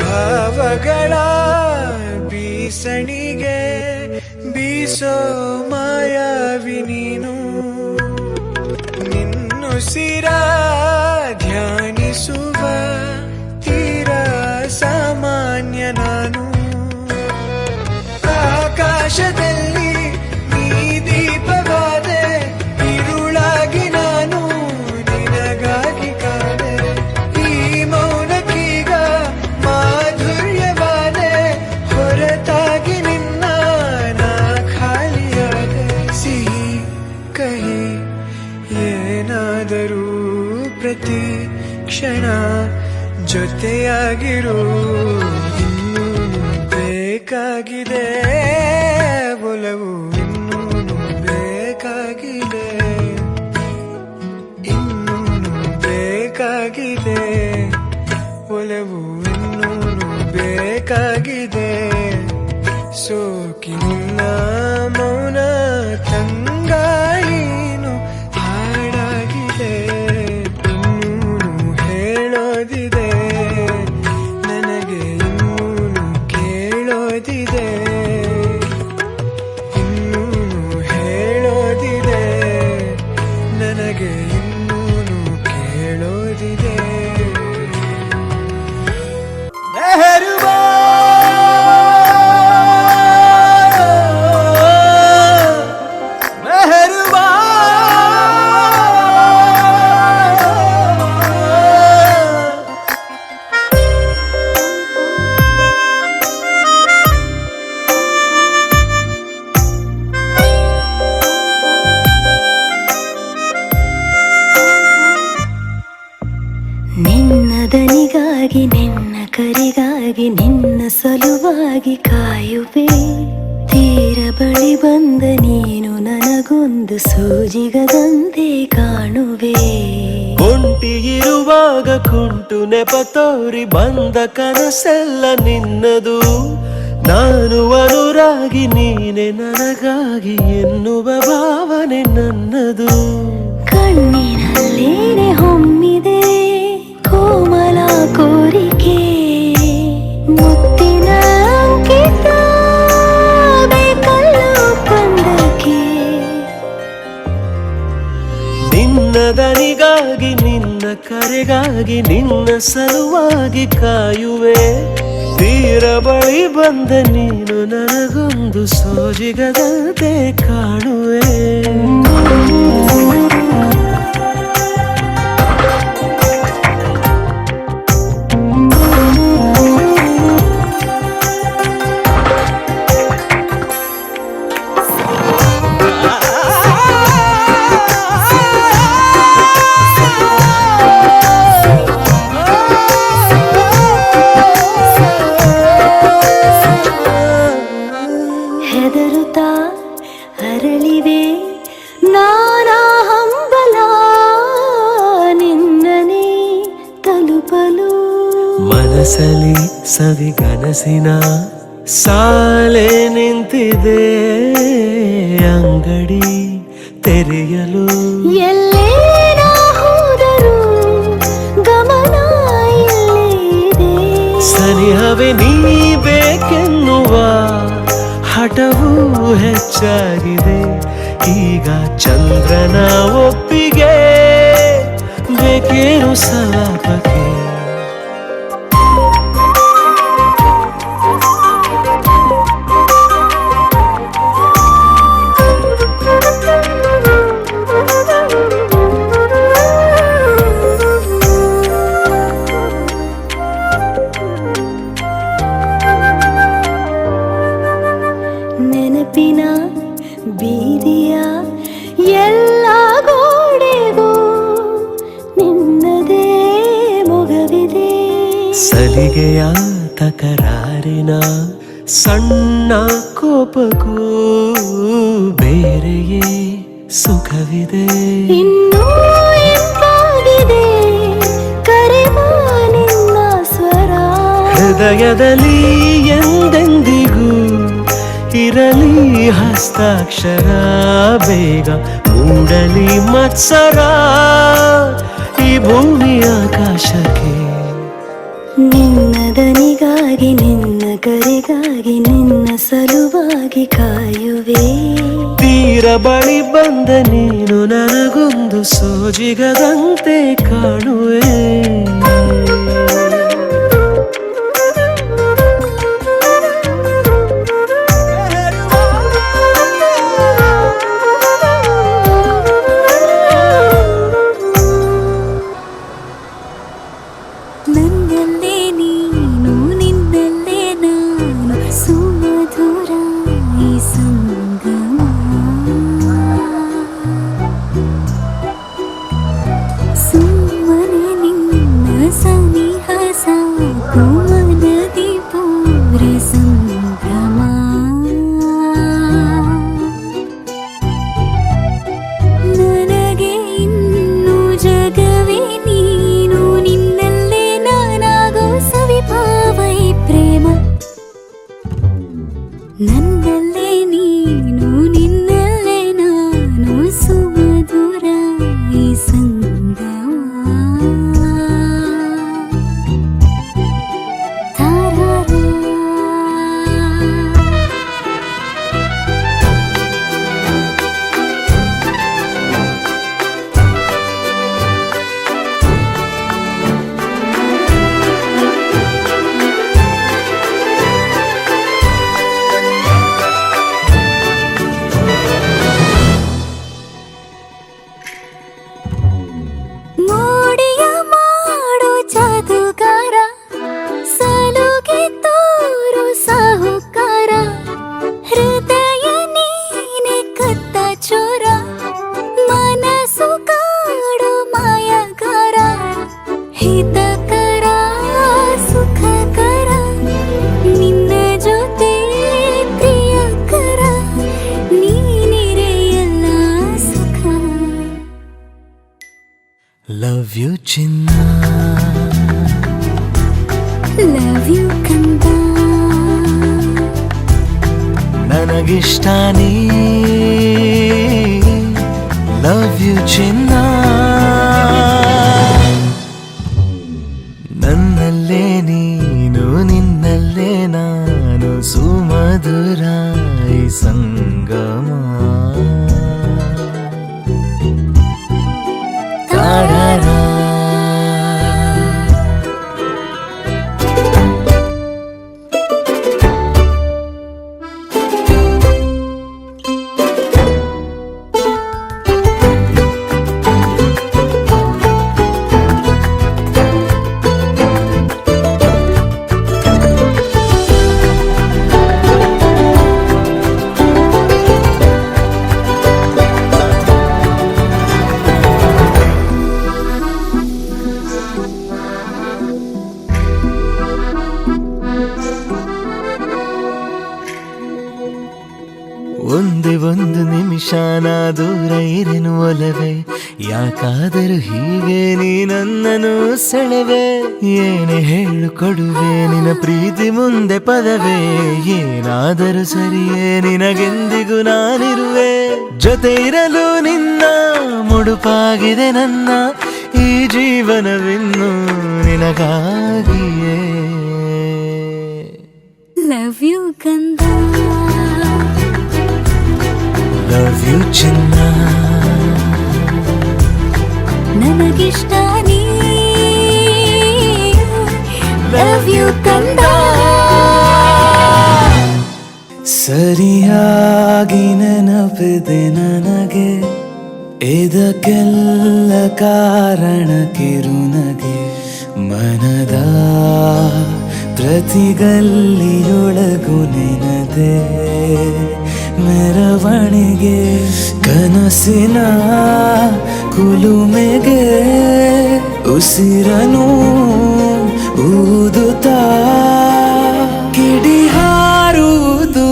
ಭಾವಗಳ ಬೀಸಣಿಗೆ ಬೀಸೋ ಮಾಯಾವಿ ನೀನು ನಿನ್ನುಸಿರ ಧ್ಯಾನಿಸುವ ತೀರ ಸಾಮಾನ್ಯ ನಾನು ಆಕಾಶದಲ್ಲಿ ನೀ ದೀಪವಾದೆ ഇരുളಾಗಿ ನಾನು ನಿನಗಾಗಿ ಕಾದೆ ಈ ಮೌನಕ್ಕೀಗ ಮಾಧುರ್ಯವಾದೆ ಹೊರತಾಗಿ ನಿನ್ನ ನಾ ಖಾಲಿಯಾದೆ ಸಿಹಿ ಕಹಿ ಏನಾದರೂ ಪ್ರತಿ ಕ್ಷಣ ಜೊತೆಯಾಗಿರು ಇನ್ನೂನು ಬೇಕಾಗಿದೆ ಒಲವು ಇನ್ನೂನು ಬೇಕಾಗಿದೆ ಇನ್ನೂನು ಬೇಕಾಗಿದೆ ಒಲವು ಇನ್ನೂನು ಬೇಕಾಗಿದೆ ಸೋಕಿನಿಲ್ಲ ಮೌನ ತಂಗಾಯಿನು ಹಾಡಾಗಿದೆ ಇನ್ನೂನು ಹೇಳೋದಿದೆ ನನಗೆ ಇನ್ನೂನು ಕೇಳೋದಿದೆ ಇನ್ನೂನು ಹೇಳೋದಿದೆ ನನಗೆ ಇನ್ನೂನು ಕೇಳೋದಿದೆ मेहरबान ನಿನ್ನ ದನಿಗಾಗಿ ನಿನ್ನ ಕರೆಗಾಗಿ ನಿನ್ನ ಸಲುವಾಗಿ ಕಾಯುವೆ. ತೀರ ಬಳಿ ಬಂದ ನೀನು ನನಗೊಂದು ಸೂಜಿಗದಂತೆ ಕಾಣುವೆ. ಒಂಟಿ ಇರುವಾಗ ಕುಂಟು ನೆಪ ತೋರಿ ಬಂದ ಕನಸೆಲ್ಲ ನಿನ್ನದು. ನಾನು ಅನುರಾಗಿ ನೀನೆ ನನಗಾಗಿ ಎನ್ನುವ ಭಾವನೆ ನನ್ನದು. ಕಣ್ಣಿನಲ್ಲೇನೆ ಹೊಮ್ಮಿದೆ ಕೋಮಲ ಕೋರಿಕೆ, ಮುತ್ತಿನ ಅಂಕಿತ ಬೇಕಲ್ಲ ಒಪ್ಪಂದಕ್ಕೆ. ನಿನ್ನ ದನಿಗಾಗಿ ನಿನ್ನ ಕರೆಗಾಗಿ ನಿನ್ನ ಸಲುವಾಗಿ ಕಾಯುವೆ. ತೀರ ಬಳಿ ಬಂದ ನೀನು ನನಗೊಂದು ಸೋಜಿಗದಂತೆ ಕಾಣುವೆ. ಹೆದರುತ್ತಾ ಅರಳಿವೆ ನಾನಾ ಹಂಬಲ ನಿನ್ನನೇ ತಲುಪಲು. ಮನಸಲಿ ಸವಿಗನಸಿನ ಸಾಲೆ ನಿಂತಿದೆ ಅಂಗಡಿ ತೆರೆಯಲು. ಎಲ್ಲೇ ನಾ ಹೋದರೂ ಗಮನ ಇಲ್ಲೇ ಇದೆ. ಸನಿಹವೇ ನೀ ಬೇಕೆನ್ನುವ ಹಠವೂ ಹೆಚ್ಚಾಗಿದೆ. ಈಗ ಚಂದ್ರನ ಒಪ್ಪಿಗೆ ಬೇಕೇನು ಸಲಾಪಕ್ಕೆ. ನೆನಪಿನ ಬೀದಿಯ ಎಲ್ಲ ಗೋಡೆಗೂ ನಿನ್ನದೇ ಮೊಗವಿದೆ. ಸಲಿಗೆಯ ತಕರಾರಿನ ಸಣ್ಣ ಕೋಪಕ್ಕೂ ಬೇರೆಯೇ ಸುಖವಿದೆ. ಇನ್ನೂ ಎಂತಾಗಿದೆ ಕರೆವ ನಿನ್ನ ಸ್ವರ. ಹೃದಯದಲ್ಲಿ ಎಂದೆಂದಿಗೂ ಇರಲಿ ಹಸ್ತಾಕ್ಷರ. ಬೇಗ ಮೂಡಲಿ ಮತ್ಸರ ಈ ಭೂಮಿ ಆಕಾಶಕ್ಕೆ. ನಿನ್ನ ದನಿಗಾಗಿ ನಿನ್ನ ಕರೆಗಾಗಿ ನಿನ್ನ ಸಲುವಾಗಿ ಕಾಯುವೆ. ತೀರ ಬಳಿ ಬಂದ ನೀನು ನನಗೊಂದು ಸೋಜಿಗದಂತೆ ಕಾಣುವೆ. ನನ್ನಲ್ಲೇ ನೀನು ನಿನ್ನಲ್ಲೇ ನಾನು ಸುಮಧುರ ಈ ಸಂಗಮ. ಸುಮ್ಮನೆ ನಿನ್ನ ಸಂಗ ಲವ್ ಯು ಚಿನ್ನ, ಲವ್ ಯು ಕಂದ, ನನಗಿಷ್ಟ ನೀ, ಲವ್ ಯು ಚಿನ್ನ. ನನ್ನಲ್ಲೇ ನೀನು, ನಿನ್ನಲ್ಲೇ ನಾನು, ಸುಮಧುರ ಈ ಸಂಗಮ. ಒಂದೇ ಒಂದು ನಿಮಿಷ ನಾ ದೂರ ಇರೆನು ಒಲವೇ, ಯಾಕಾದರೂ ಹೀಗೆ ನೀ ನನ್ನನ್ನು ಸೆಳೆವೆ. ಏನೇ ಹೇಳು ಕೊಡುವೆ ನಿನ್ನ ಪ್ರೀತಿ ಮುಂದೆ ಪದವೇ, ಏನಾದರೂ ಸರಿಯೇ ನಿನಗೆಂದಿಗೂ ನಾನಿರುವೆ. ಜೊತೆ ಇರಲು ನಿನ್ನ ಮುಡುಪಾಗಿದೆ ನನ್ನ ಈ ಜೀವನವಿನ್ನು ನಿನಗಾಗಿಯೇ. ಲವ್ ಯು ಕಂದ, ಲವ್ ಯು ಚಿನ್ನ, ನನಗಿಷ್ಟ ನೀ, ಲವ್ ಯು ಕಂದ. ಸರಿಯಾಗಿ ನೆನಪಿದೆ ನನಗೆ, ಇದಕ್ಕೆಲ್ಲ ಕಾರಣ ಕಿರುನಗೆ. ಮನದ ಪ್ರತಿಗಲ್ಲಿಯೊಳಗು ನೆನದೆ ಮೆರವಣಿಗೆ, ಕನಸಿನ ಕುಲುಮೆಗೆ ಉಸಿರನು ಊದುತ್ತಾ ಕಿಡಿ ಹಾರುವುದು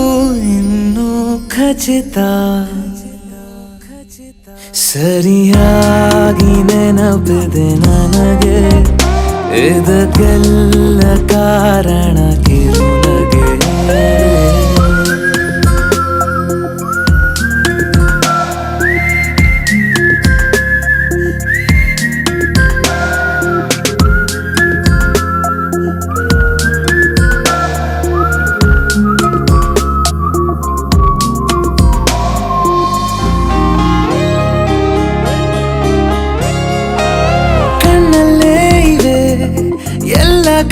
ಇನ್ನೂ ಖಚಿತ. ಸರಿಯಾಗಿ ನೆನಪಿದೆ ನನಗೆ, ಇದಕ್ಕೆಲ್ಲ ಕಾರಣ ಕಿರುನಗೆ.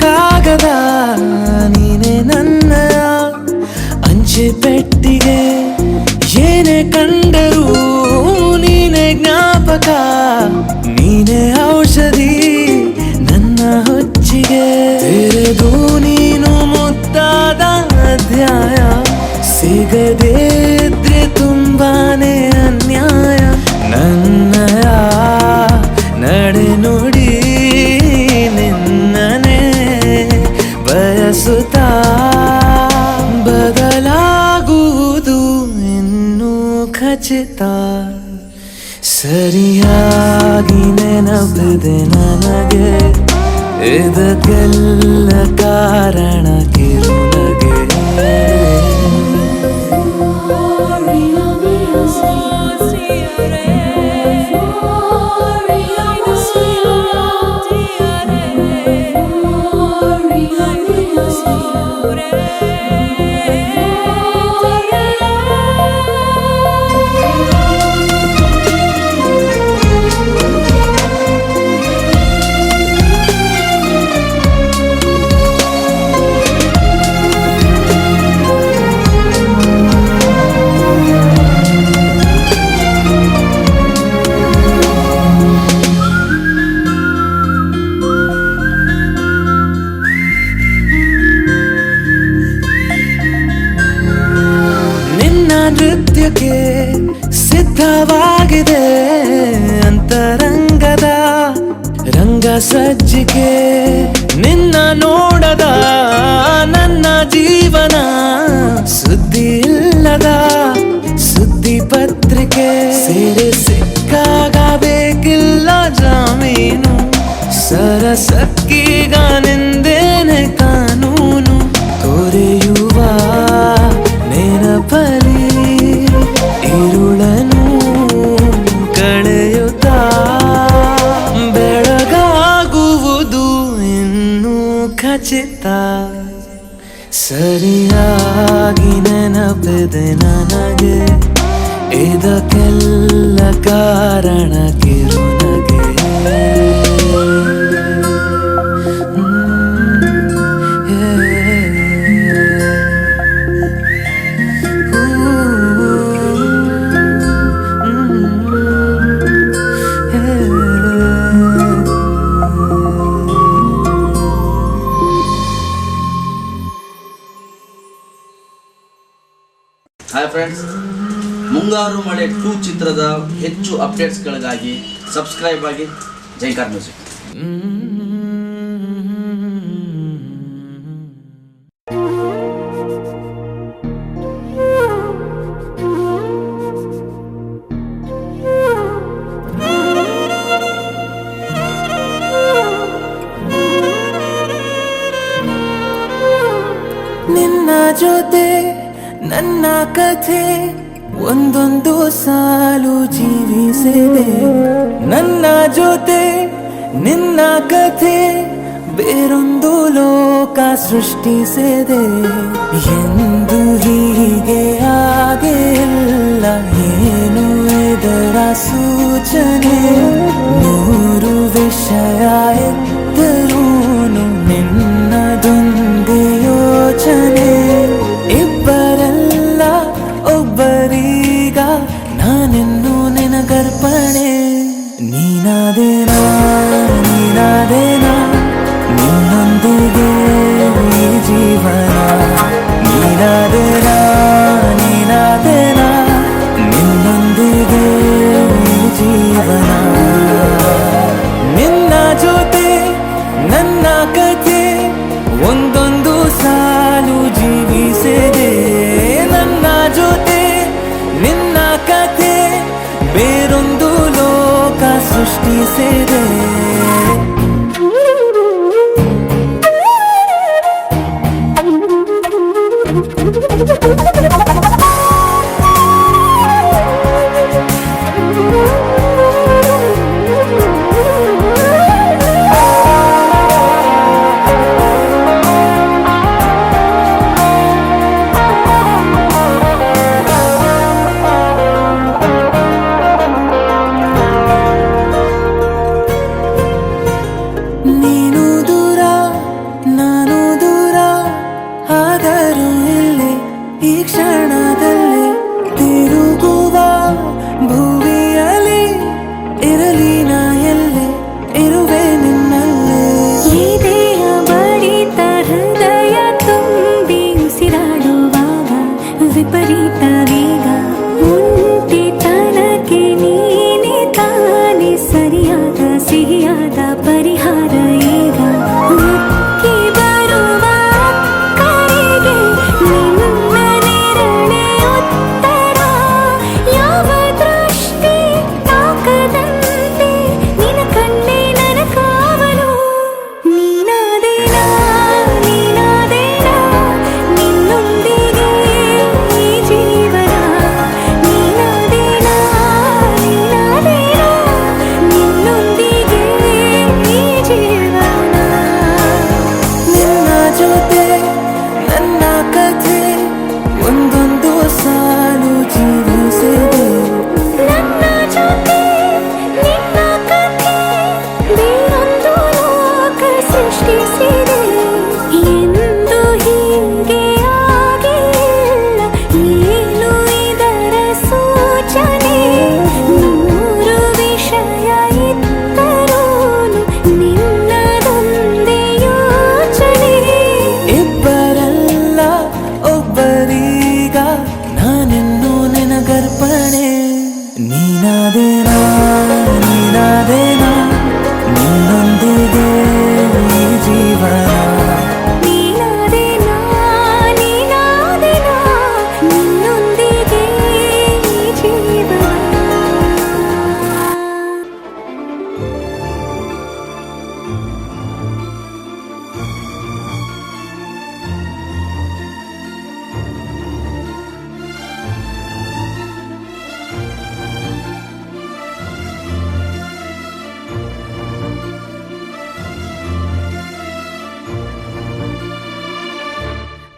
ಕಾಗದ ನೀನೆ ನನ್ನ ಅಂಚೆ ಪೆಟ್ಟಿಗೆ, ಏನೇ ಕಂಡರೂ ನೀನೆ ಜ್ಞಾಪಕ, ನೀನೆ ಔಷಧಿ ನನ್ನ ಹೊಚ್ಚಿಗೆ. ತೆರೆದು ನೀನು ಮುದ್ದಾದ ಅಧ್ಯಾಯ, ಸಿಗದೇ ಇದ್ರೆ ತುಂಬಾನೇ ಅನ್ಯಾಯ. ನನ್ನಯ ನಡೆ ನುಡಿ ನಿನ್ನನೆ ಬಯಸುತ್ತಾ, ಬದಲಾಗುವುದು ಇನ್ನೂ ಖಚಿತ. ಸರಿಯಾಗಿ ನೆನಪಿದೆ ನನಗೆ, ಇದಕ್ಕೆಲ್ಲ ಕಾರಣ ಕಿರುನಗೆ. ನೃತ್ಯಕ್ಕೆ ಸಿದ್ಧವಾಗಿದೆ ಅಂತರಂಗದ ರಂಗ ಸಜ್ಜಿಕೆ. ನಿನ್ನ ನೋಡದ ನನ್ನ ಜೀವನ ಸುದ್ದಿ ಇಲ್ಲದ ಸುದ್ದಿ ಪತ್ರಿಕೆ. ಸೇರೆ ಸಿಕ್ಕಾಗ ಬೇಕಿಲ್ಲ ಜಾಮೀನು, ಸಕ್ಕೀಗ ನಿಂದೇನೆ ಕಾನೂನು ತೊರೆಯುವ ನೆನಪಲಿ ಇರುಳನು ಕಳೆಯುತ್ತಾ ಬೆಳಗಾಗುವುದು ಇನ್ನೂ ಖಚಿತ ಸರಿಯಾಗಿ ನೆನಪಿದೆ ನನಗೆ ಇದಕ್ಕೆಲ್ಲ ಕಾರಣ ಕಿರುನಗೆ ಹಾಯ್ ಫ್ರೆಂಡ್ಸ್, ಮುಂಗಾರು ಮಳೆ 2 ಚಿತ್ರದ ಹೆಚ್ಚು ಅಪ್ಡೇಟ್ಸ್ಗಳಿಗಾಗಿ ಸಬ್ಸ್ಕ್ರೈಬ್ ಆಗಿ ಜೈಕಾರ್ ಮ್ಯೂಸಿಕ್. ನಿನ್ನ ಜೊತೆ ನನ್ನ ಕಥೆ ಒಂದೊಂದು ಸಾಲು ಜೀವಿಸಿದೆ ನನ್ನ ಜೊತೆ ನಿನ್ನ ಕಥೆ ಬೇರೊಂದು ಲೋಕ ಸೃಷ್ಟಿಸಿದೆ ಎಂದು ಹೀಗೆ ಆಗಿಲ್ಲ ಏನು ಇದರ ಸೂಚನೆ ನೂರು ವಿಷಯ ಎತ್ತರೂನು ನಿನ್ನದೊಂದೇ ಯೋಚನೆ ಇಬ್ಬರಲ್ಲ ಒಬ್ಬರೀಗ ನಾನೆನ್ನು ನಿನಗರ್ಪಣೆ ನೀನಾದೇನಾ ನೀನಾದೇನಾ ನಿನ್ನೊಂದಿಗೆ ಈ ಜೀವನ ನೀನಾದೇನಾ ನೀನಾದೇನಾ ನಿನ್ನೊಂದಿಗೆ ಈ ಜೀವನ ನಿನ್ನ ಜೊತೆ ನನ್ನ ಕಥೆ ಒಂದೊಂದು ಸಾಲು ಜೀವಿಸಿದೆ ನನ್ನ ಜೊತೆ ನಿನ್ನ ಕಥೆ ಬೇರೊಂದು ಲೋಕ ಸೃಷ್ಟಿಸಿದೆ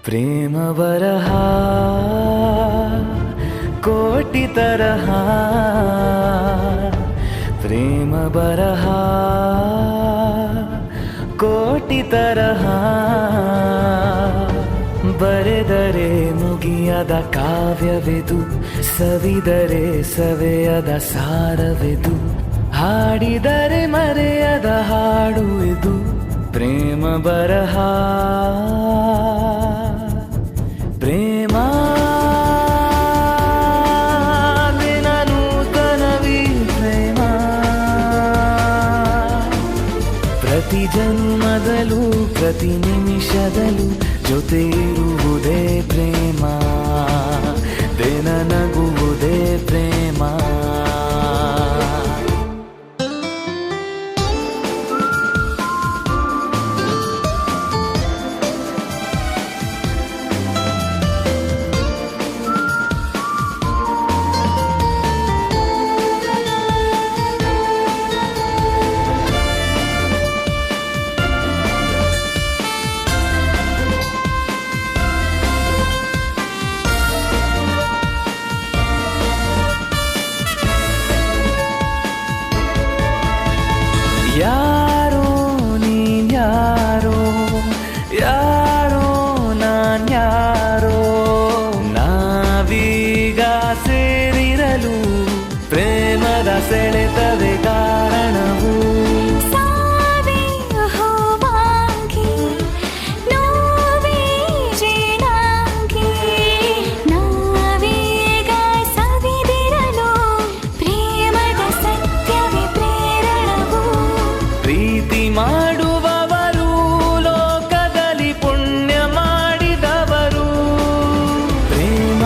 ಪ್ರೇಮ ಬರಹ ಕೋಟಿ ತರಹ, ಪ್ರೇಮ ಬರಹ ಕೋಟಿ ತರಹ, ಬರೆದರೆ ಮುಗಿಯದ ಕಾವ್ಯವಿದು, ಸವಿದರೆ ಸವೆಯದ ಸಾರವಿದು, ಹಾಡಿದರೆ ಮರೆಯದ ಹಾಡು ಇದು ಪ್ರೇಮ ಬರಹ. ಪ್ರೇಮ ದಿನ ನೂತನವಿ ಪ್ರೇಮ, ಪ್ರತಿ ಜನ್ಮದಲ್ಲೂ ಪ್ರತಿ ನಿಮಿಷದಲ್ಲೂ ಜೊತೆ ಇರುವುದೇ ಪ್ರೇಮ, ದಿನ ನಗುವುದೇ ಪ್ರೇಮ. ಯಾರೋ ನೀನ್ ಯಾರೋ, ಯಾರೋ ನಾನ್ ಯಾರೋ, ನಾವೀಗ ಸೇರಿರಲು ಪ್ರೇಮದ ಸೆಳೆತವೇ ಕಾರಣವು. ಪ್ರೀತಿ ಮಾಡುವವರು ಲೋಕದಲ್ಲಿ ಪುಣ್ಯ ಮಾಡಿದವರು, ಪ್ರೇಮ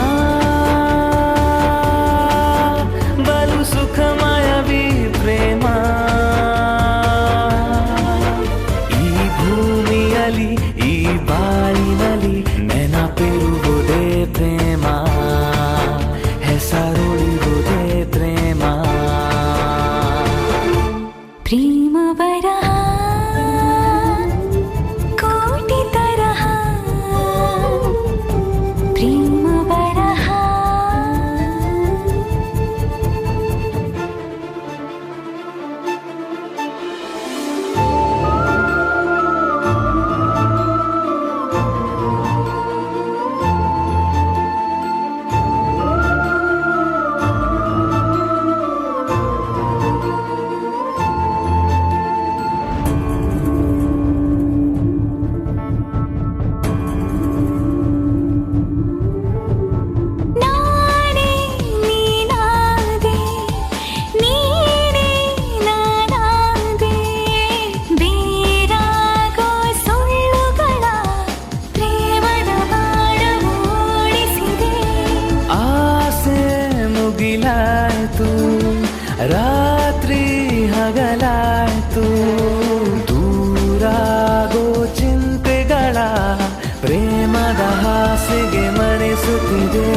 ಬಲು ಸುಖಮಯವೀ ಪ್ರೇಮ. ಈ ಭೂಮಿಯಲ್ಲಿ ಈ ಬಾಳಿನಲ್ಲಿ ನೆನಪಿರುವುದೇ ಪ್ರೇಮ, ಹೆಸರುಳಿರುವುದೇ ಪ್ರೇಮ. ಪ್ರೇಮ ಬರಹ ಕೋಟಿ ತರಹ, ಪ್ರೇಮ ಬರಹ. ರಾತ್ರಿ ಹಗಲಾಯ್ತು, ದೂರಾಗೋ ಚಿಂತೆಗಳ ಪ್ರೇಮದ ಹಾಸಿಗೆ ಮರೆಸುತ್ತಿದೆ.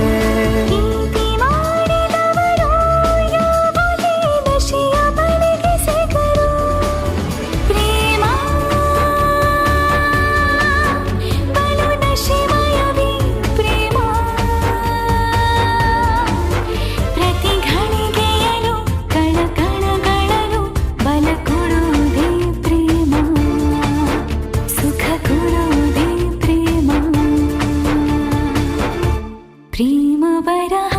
ಪ್ರೇಮ ಬರಹ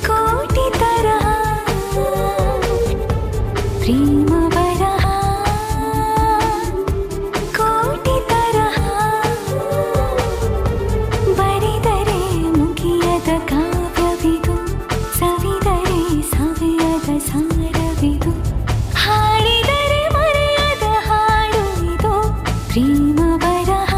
ಕೋಟಿ ತರಹ, ಪ್ರೇಮ ಬರಹ ಕೋಟಿ ತರಹ, ಬರೆದರೆ ಮುಗಿಯದ ಕಾವ್ಯವಿದು, ಸವಿದರೆ ಸವಿಯದ ಸಾರವಿದು, ಹಾಡಿದರೆ ಮರೆಯದ ಹಾಡು ಇದು ಪ್ರೇಮ ಬರಹ.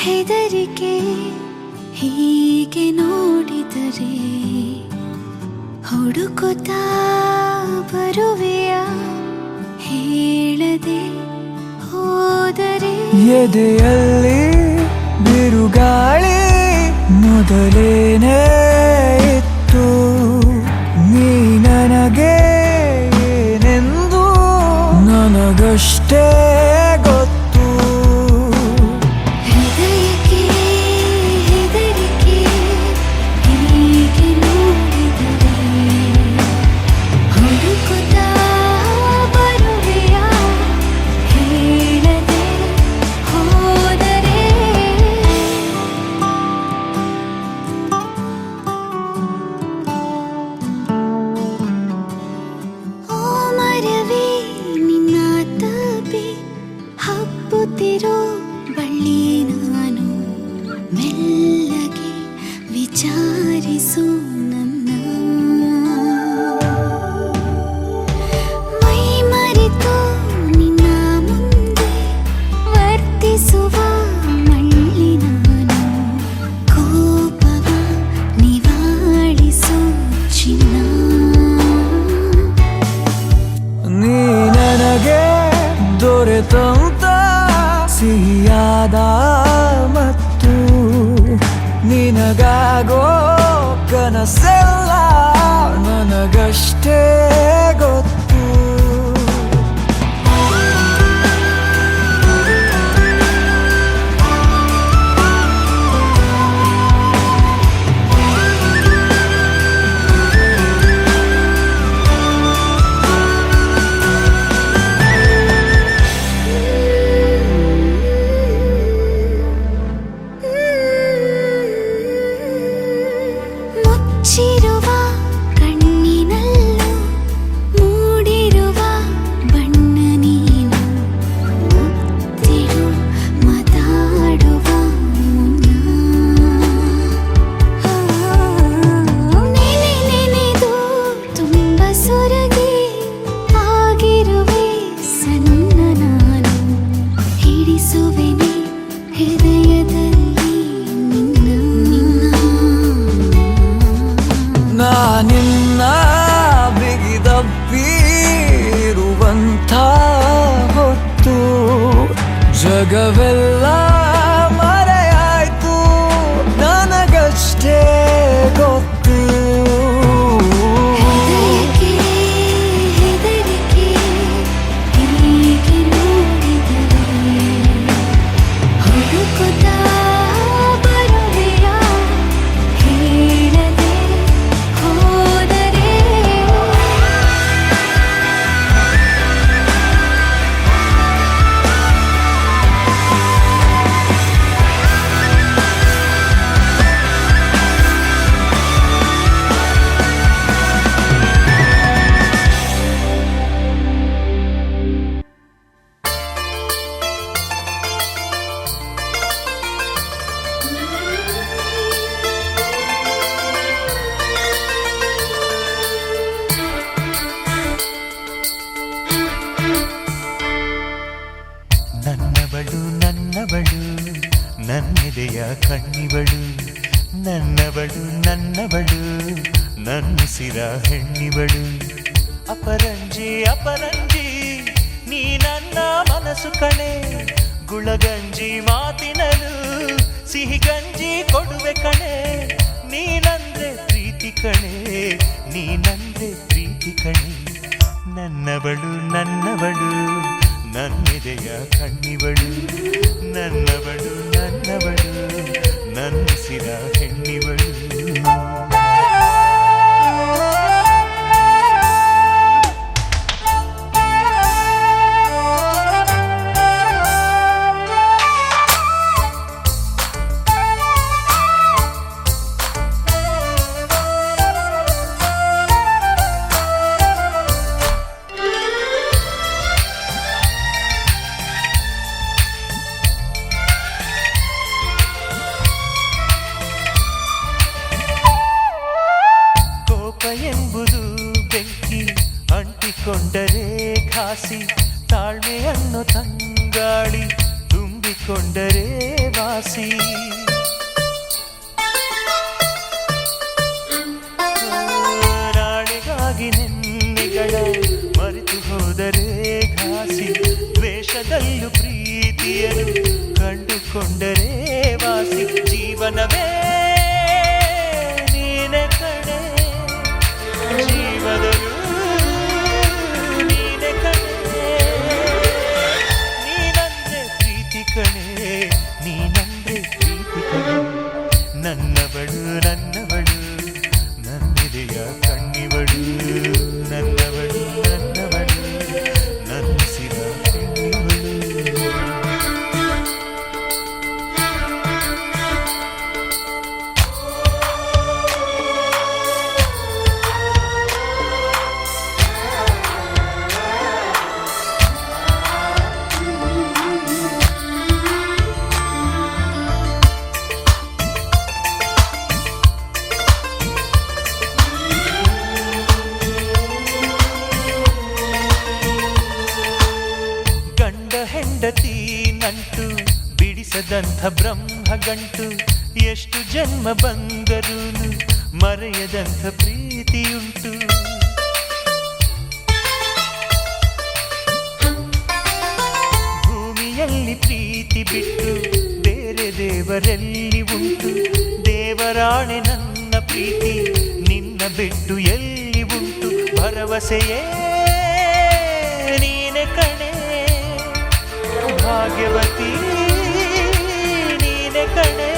ಹೆದರಿಕೆ ಹೀಗೆ ನೋಡಿದರೆ ಹುಡುಕುತ್ತಾ ಬರುವೆಯ ಹೇಳದೆ ಹೋದರೆ ಎದೆಯಲ್ಲಿ ಬಿರುಗಾಳಿ ಮೊದಲೇನೇ ಇತ್ತು ನೀ ನನಗೆ ಏನೆಂದು ನನಗಷ್ಟೇ ಗೊತ್ತು ಹೃದಯಕ್ಕೆ ಹೆದರಿಕೆ ಹೀಗೆ ನೋಡಿದರೆ ಹುಡುಕುತ್ತಾ ಬರುವೆಯ ಹೇಳದೆ ಹೋದರೆ ಓ ಮರವೇ ನಿನ್ನ ತಪೆ ಹಬ್ಬುತ್ತಿರೋ ಬಳ್ಳಿ ನಾನು ಮೆಲ್ಲಗೆ ವಿಚಾರಿಸು ನನ್ನ ಮೈ ಮರೆತು ನಿನ್ನ ಮುಂದೆ ವರ್ತಿಸುವ ಮಳ್ಳಿ ನಾನು ಕೋಪವ ನಿವಾಳಿಸು ಚಿನ್ನ ನೀ ನನಗೆ ದೊರೆತಂತ ಸಿಹಿಯಾದ ಮತ್ತು ನಿನಗಾಗೋ ಕನಸೆಲ್ಲ ನನಗಷ್ಟೇ ಗೊತ್ತು ಮುಚ್ಚಿರುವ ಕಣ್ಣಿನಲ್ಲೂ ಮೂಡಿರುವ ಬಣ್ಣ ನೀನು ಮುತ್ತಿಡು ಮಾತಾಡುವ ನೆನೆ ನೆನೆದು ತುಂಬ ಸೊರಗಿ ಆಗಿರುವೆ ಸಣ್ಣ ನಾನು ಹಿಡಿಸುವೆನೆ ಹೃದಯದಲ್ಲಿ ನಿನ್ನ ನಾನಿನ್ನ ಬಿಗಿದಪ್ಪಿರುವಂಥ ಹೊತ್ತು ಜಗವೆಲ್ಲ ಮರೆಯಾಯ್ತು ನನಗಷ್ಟೇ ಗೊತ್ತು ಹೃದಯಕ್ಕೆ ಹೆದರಿಕೆ ಹೀಗೆ ನೋಡಿದರೆ ಹುಡುಕುತ್ತಾ ಬರುವೆಯ ಹೇಳದೆ ಹೋದರೆ ನನ್ನವಳು ನನ್ನೆದೆಯ ಕಣ್ಣಿವಳು ನನ್ನವಳು ನನ್ನುಸಿರ ಹೆಣ್ಣಿವಳು ಅಪರಂಜಿ ನೀ ನನ್ನ ಮನಸ್ಸು ಕಣೆ ಗುಳಗಂಜಿ ಮಾತಿನಲು ಸಿಹಿ ಗಂಜಿ ಕೊಡುವೆ ಕಣೆ ನೀನಂದ್ರೆ ಪ್ರೀತಿ ಕಣೆ ನನ್ನವಳು ನನ್ನೆದೆಯ ಕಣ್ಣಿವಳು ನನ್ನವಳು ನನ್ನುಸಿರ ಹೆಣ್ಣಿವಳು ಎಂಬುದು ಬೆಂಕಿ ಅಂಟಿಕೊಂಡರೆ ಘಾಸಿ ತಾಳ್ಮೆಯನ್ನು ತಂಗಾಳಿ ತುಂಬಿಕೊಂಡರೆ ವಾಸಿ ನಾಳೆಗಾಗಿ ನೆನ್ನೆಗಳ ನನ್ನವಳು ನನ್ನೆದೆಯ ಕಣ್ಣಿವಳು ನನ್ನವಳು ನನ್ನವಳು ನನ್ನಿಸಿದ ಹೆಣ್ಣಿವಳು ಹೆಂಡತಿ ನಂಟು ಬಿಡಿಸದಂಥ ಬ್ರಹ್ಮಗಂಟು ಎಷ್ಟು ಜನ್ಮ ಬಂದರೂನು ಮರೆಯದಂಥ ಪ್ರೀತಿಯುಂಟು ಭೂಮಿಯಲ್ಲಿ ಪ್ರೀತಿ ಬಿಟ್ಟು ಬೇರೆ ದೇವರೆಲ್ಲಿ ಉಂಟು ದೇವರಾಣೆ ನನ್ನ ಪ್ರೀತಿ ನಿನ್ನ ಬಿಟ್ಟು ಎಲ್ಲಿ ಉಂಟು ಭರವಸೆಯೇ ನೀನೆ ಕಣೆ ಭಾಗ್ಯವತಿ ನೀನೆ ಕಣೆ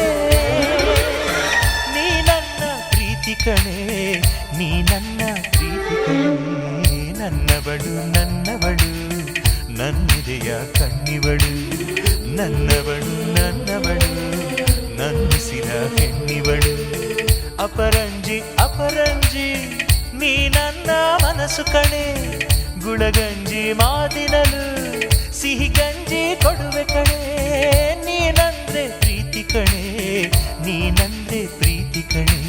ನೀ ನನ್ನ ಪ್ರೀತಿ ಕಣೆ ನೀ ನನ್ನ ಪ್ರೀತಿ ಕಣೆ ನನ್ನವಳು ನನ್ನವಳು ನನ್ನಿದೆಯ ಕಣ್ಣಿವಳು ನನ್ನವಳು ನನ್ನವಳು ನನ್ನಿಸಿದ ಹೆಣ್ಣಿವಳು ಅಪರಂಜಿ ಅಪರಂಜಿ ನೀ ನನ್ನ ಮನಸ್ಸು ಕಣೆ ಗುಳಗಂಜಿ ಮಾತಿನಲು ಸಿಹಿ ಗಂಜಿ ಕೊಡುವೆ ಕಣೆ ನೀನಂದ್ರೆ ಪ್ರೀತಿ ಕಣೆ ನೀನಂದ್ರೆ ಪ್ರೀತಿ ಕಣೆ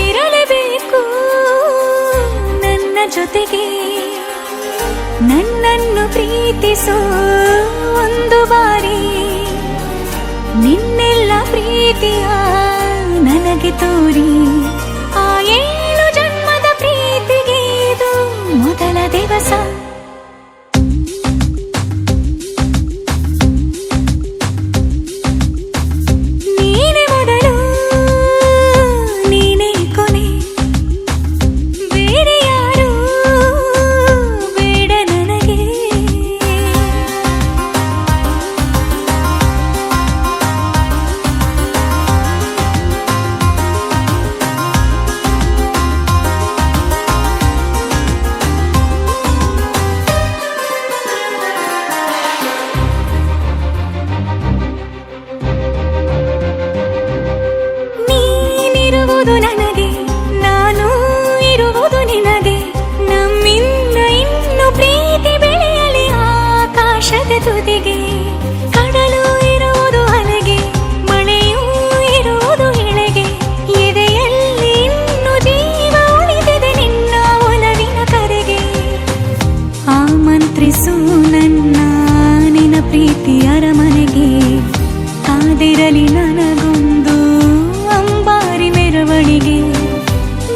ಇರಲೇಬೇಕು ನನ್ನ ಜೊತೆಗೆ ನನ್ನನ್ನು ಪ್ರೀತಿಸೋ ಒಂದು ಬಾರಿ ನಿನ್ನೆಲ್ಲ ಪ್ರೀತಿಯ ನನಗೆ ತೋರಿ ಆ 7 ಜನ್ಮದ ಪ್ರೀತಿಗೆ ಇದು ಮೊದಲ ದಿವಸ ನನಗೆ ನಾನು ಇರುವುದು ನಿನಗೆ ನಮ್ಮಿಂದ ಇನ್ನು ಪ್ರೀತಿ ಬೆಳೆಯಲಿ ಆಕಾಶದ ತುದಿಗೆ ಕಡಲು ಇರುವುದು ಅಲೆಗೆ ಮಳೆಯೂ ಇರುವುದು ಎಳೆಗೆ ಎದೆಯಲ್ಲಿ ಇನ್ನು ಜೀವ ಉಳಿದಿದೆ ನಿನ್ನ ಒಲವಿನ ಕರೆಗೆ ಆಮಂತ್ರಿಸು ನನ್ನ ನಿನ್ನ ಪ್ರೀತಿ ಅರಮನೆಗೆ ಕಾದಿರಲಿ ನನಗೊಂದು ಅಂಬಾರಿ ಮೆರವಣಿಗೆ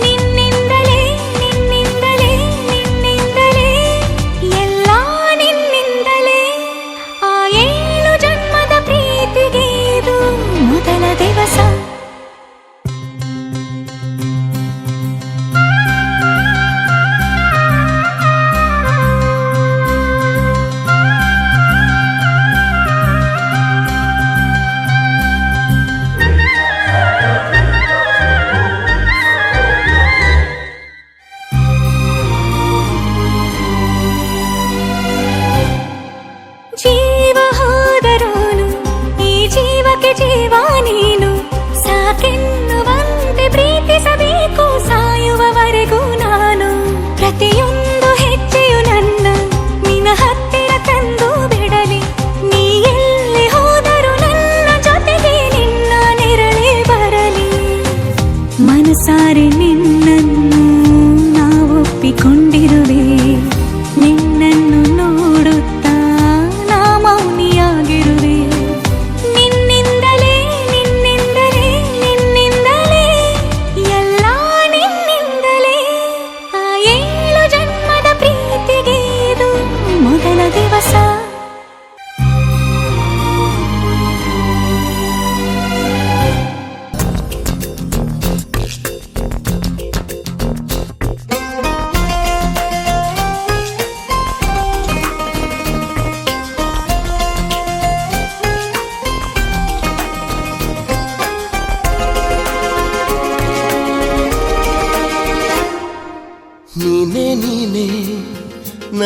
ನಿನ್ನಿಂದಲೇ ನಿನ್ನಿಂದಲೇ ನಿನ್ನಿಂದಲೇ ಎಲ್ಲ ನಿನ್ನಿಂದಲೇ ಆ 7 ಜನ್ಮದ ಪ್ರೀತಿಗೆ ಇದು ಮೊದಲ ದಿವಸ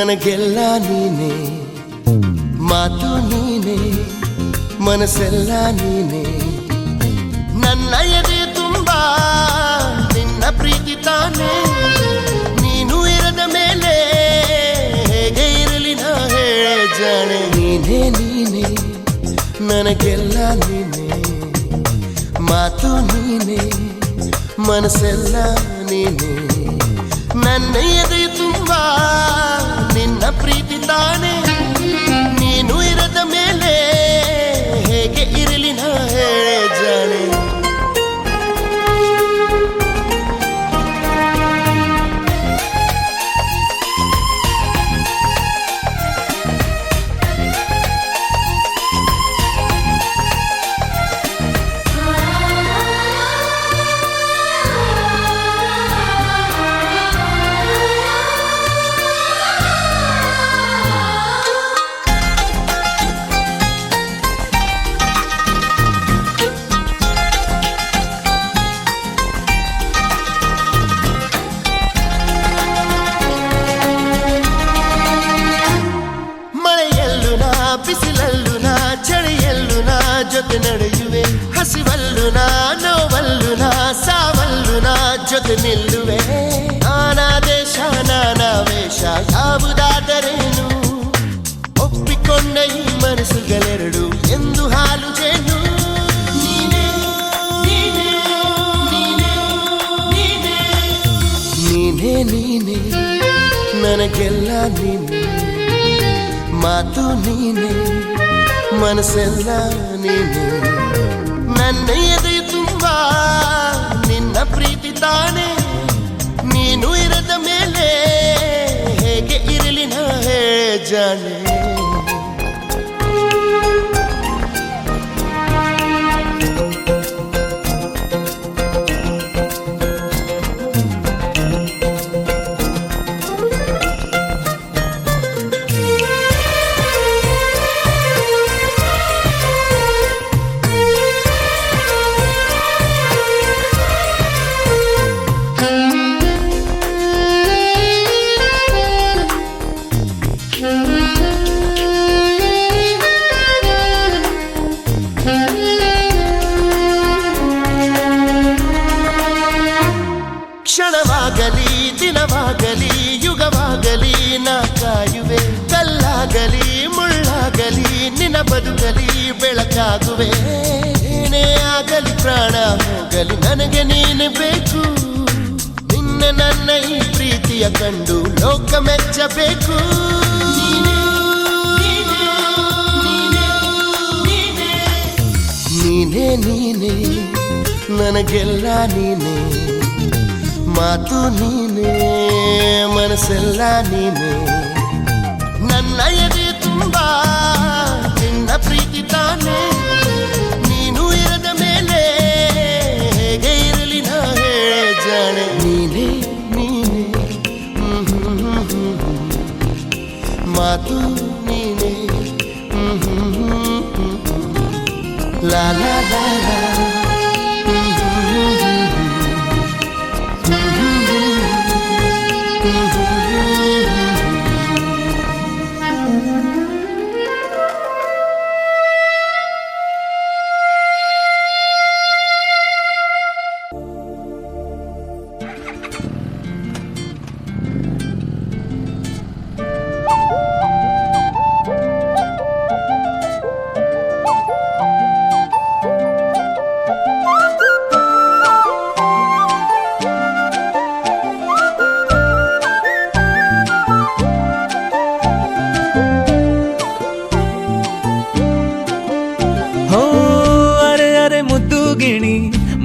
ನನಗೆಲ್ಲ ನೀನೆ, ಮಾತು ನೀನೆ, ಮನಸ್ಸೆಲ್ಲ ನೀನೆ. ನನ್ನ ಎದೆ ತುಂಬಾ ನಿನ್ನ ಪ್ರೀತಿ ತಾನೆ. ನೀನು ಇರದ ಮೇಲೆ ಹೇಗೆ ಇರಲಿ ನಾ ಹೇಳೆ ಜಾಣೆ. ನೀನೇ ನೀನೆ ನನಗೆಲ್ಲ ನೀನೆ, ಮಾತು ನೀನೆ, ಮನಸ್ಸೆಲ್ಲ ನೀನೆ. ನನ್ನ ಎದೆ ತುಂಬಾ ನಿನ್ನ ಪ್ರೀತಿ ತಾನೆ. ನೀನು ಇರದ ಮೇಲೆ ಹೇಗೆ ಇರಲಿ ನಾ ಹೇಳೆ ಜಾಣೆ. ಬಿಸಿಲಲ್ಲು ನಾ, ಚಳಿಯಲ್ಲು ನಾ ಜೊತೆ ನಡೆಯುವೆ. ಹಸಿವಲ್ಲು ನಾ, ನೋವಲ್ಲು ನಾ, ಸಾವಲ್ಲು ನಾ ಜೊತೆ ನಿಲ್ಲುವೆ. ನಾನಾ ದೇಶ ನಾನಾ ವೇಷ ಯಾವುದಾದರೇನು, ಒಪ್ಪಿಕೊಂಡ ಈ ಮನಸ್ಸುಗಳೆರಡು ಎಂದು ಹಾಲು ಜೇನು. ನೀನೇ ನೀನೇ ನನಗೆಲ್ಲ ನೀನೆ, ಮಾತು ನೀನೆ, ಮನಸ್ಸೆಲ್ಲ ನೀನೆ. ನನ್ನ ಎದೆ ತುಂಬಾ ನಿನ್ನ ಪ್ರೀತಿ ತಾನೆ. ನೀನು ಇರದ ಮೇಲೆ ಹೇಗೆ ಇರಲಿ ನಾ ಹೇಳೆ ಜಾಣೆ. ಕ್ಷಣವಾಗಲಿ ದಿನವಾಗಲಿ ಯುಗವಾಗಲಿ ನಾ ಕಾಯುವೆ. ಕಲ್ಲಾಗಲಿ ಮುಳ್ಳಾಗಲಿ ನಿನ್ನ ಬದುಕಲಿ ಬೆಳಕಾಗುವೆ. ಏನೇ ಆಗಲಿ ಪ್ರಾಣ ಹೋಗಲಿ ನನಗೆ ನೀನು ಬೇಕು. ನಿನ್ನ ನನ್ನ ಈ ಪ್ರೀತಿಯ ಕಂಡು ಲೋಕ ಮೆಚ್ಚಬೇಕು. ನೀನೇ ನೀನೇ ನನಗೆಲ್ಲ ನೀನೆ, ಮಾತು ನೀನೆ, ಮನಸ್ಸೆಲ್ಲ ನೀನೆ. ನನ್ನ ಎದೆ ತುಂಬಾ ನಿನ್ನ ಪ್ರೀತಿ ತಾನೆ. ನೀನು ಇರದ ಮೇಲೆ ಹೇಗೆ ಇರಲಿ ನಾ ಹೇಳೆ ಜಾಣೆ. ನೀನೇ ನೀನೆ ಮಾತು ನೀನೆ. ಲಾ ಲಾ ಲಾ ಲಾ.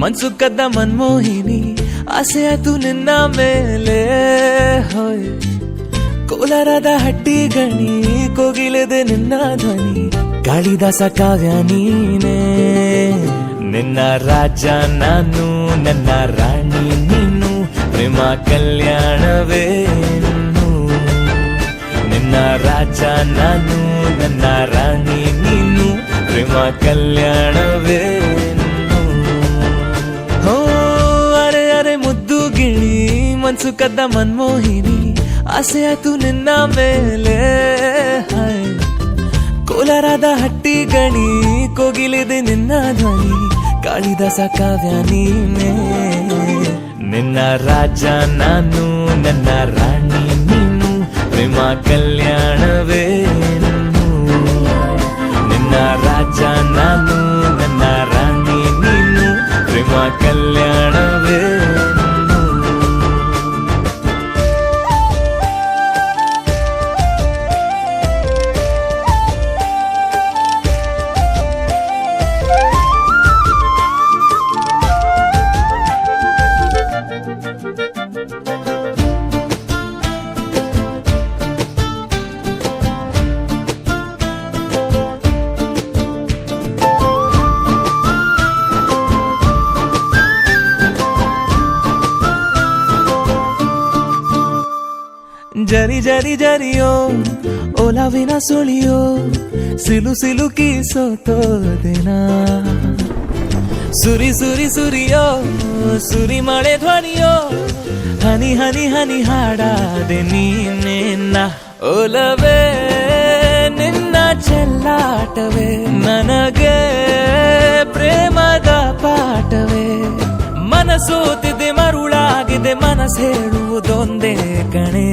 ಮನ್ಸು ಕದ್ದ ಮನ್ಮೋಹಿನಿ, ಆಸೆ ಆತು ನಿನ್ನ ಮೇಲೆ. ಹೋಯ್ ಕೋಲಾರದ ಹಟ್ಟಿ ಗಣಿ, ಕೋಗಿಲೆದೆ ನಿನ್ನ ಧ್ವನಿ. ಕಾಳಿದಾಸ ಕಾವ್ಯ ನೀನೇ, ನಿನ್ನ ರಾಜ ನಾನು, ನನ್ನ ರಾಣಿ ನೀನು. ಪ್ರೇಮ ಕಲ್ಯಾಣವೇನು, ನಿನ್ನ ರಾಜ ನಾನು, ನನ್ನ ರಾಣಿ ನೀನು. ಪ್ರೇಮ ಕಲ್ಯಾಣವೇನು. ಮನ್ಸು ಕದ್ದ ಮನ್ಮೋಹಿನಿ, ಆಸೆ ಆಯ್ತು ನಿನ್ನ ಮೇಲೆ ಹಾಯ್. ಕೋಲಾರದ ಹಟ್ಟಿ ಗಣಿ ಕೋಗಿಲಿದೆ ನಿನ್ನ ಧ್ವನಿ ಕಾಳಿದಾಸ ಕಾವ್ಯ ನೀನೇ ನಿನ್ನ ರಾಜ ನಾನು ನನ್ನ ರಾಣಿ ನೀನು ಪ್ರೇಮ ಕಲ್ಯಾಣವೇ ನಿನ್ನ ರಾಜ ನಾನು ನನ್ನ ರಾಣಿ ನೀನು ಪ್ರೇಮ ಕಲ್ಯಾಣವೇ ಜರಿ ಜರಿ ಜರಿಯೋ ಓಲಾವಿನ ಸುಳಿಯೋ ಸಿಲು ಸಿಲುಕಿ ಸೋತೋದಿನ ಸುರಿ ಸುರಿ ಸುರಿಯೋ ಸುರಿ ಮಳೆ ಧ್ವನಿಯೋ ಹನಿ ಹನಿ ಹನಿ ಹಾಡಾದೆ ನೀನೇನ ಓಲವೇ ನಿನ್ನ ಚೆಲ್ಲಾಟವೇ ನನಗೆ ಪ್ರೇಮದ ಪಾಠವೇ ಮನಸೋತಿದೆ ಮರುಳಾಗಿದೆ ಮನಸ್ಸು ಹೇಳುವುದೊಂದೇ ಕಣೆ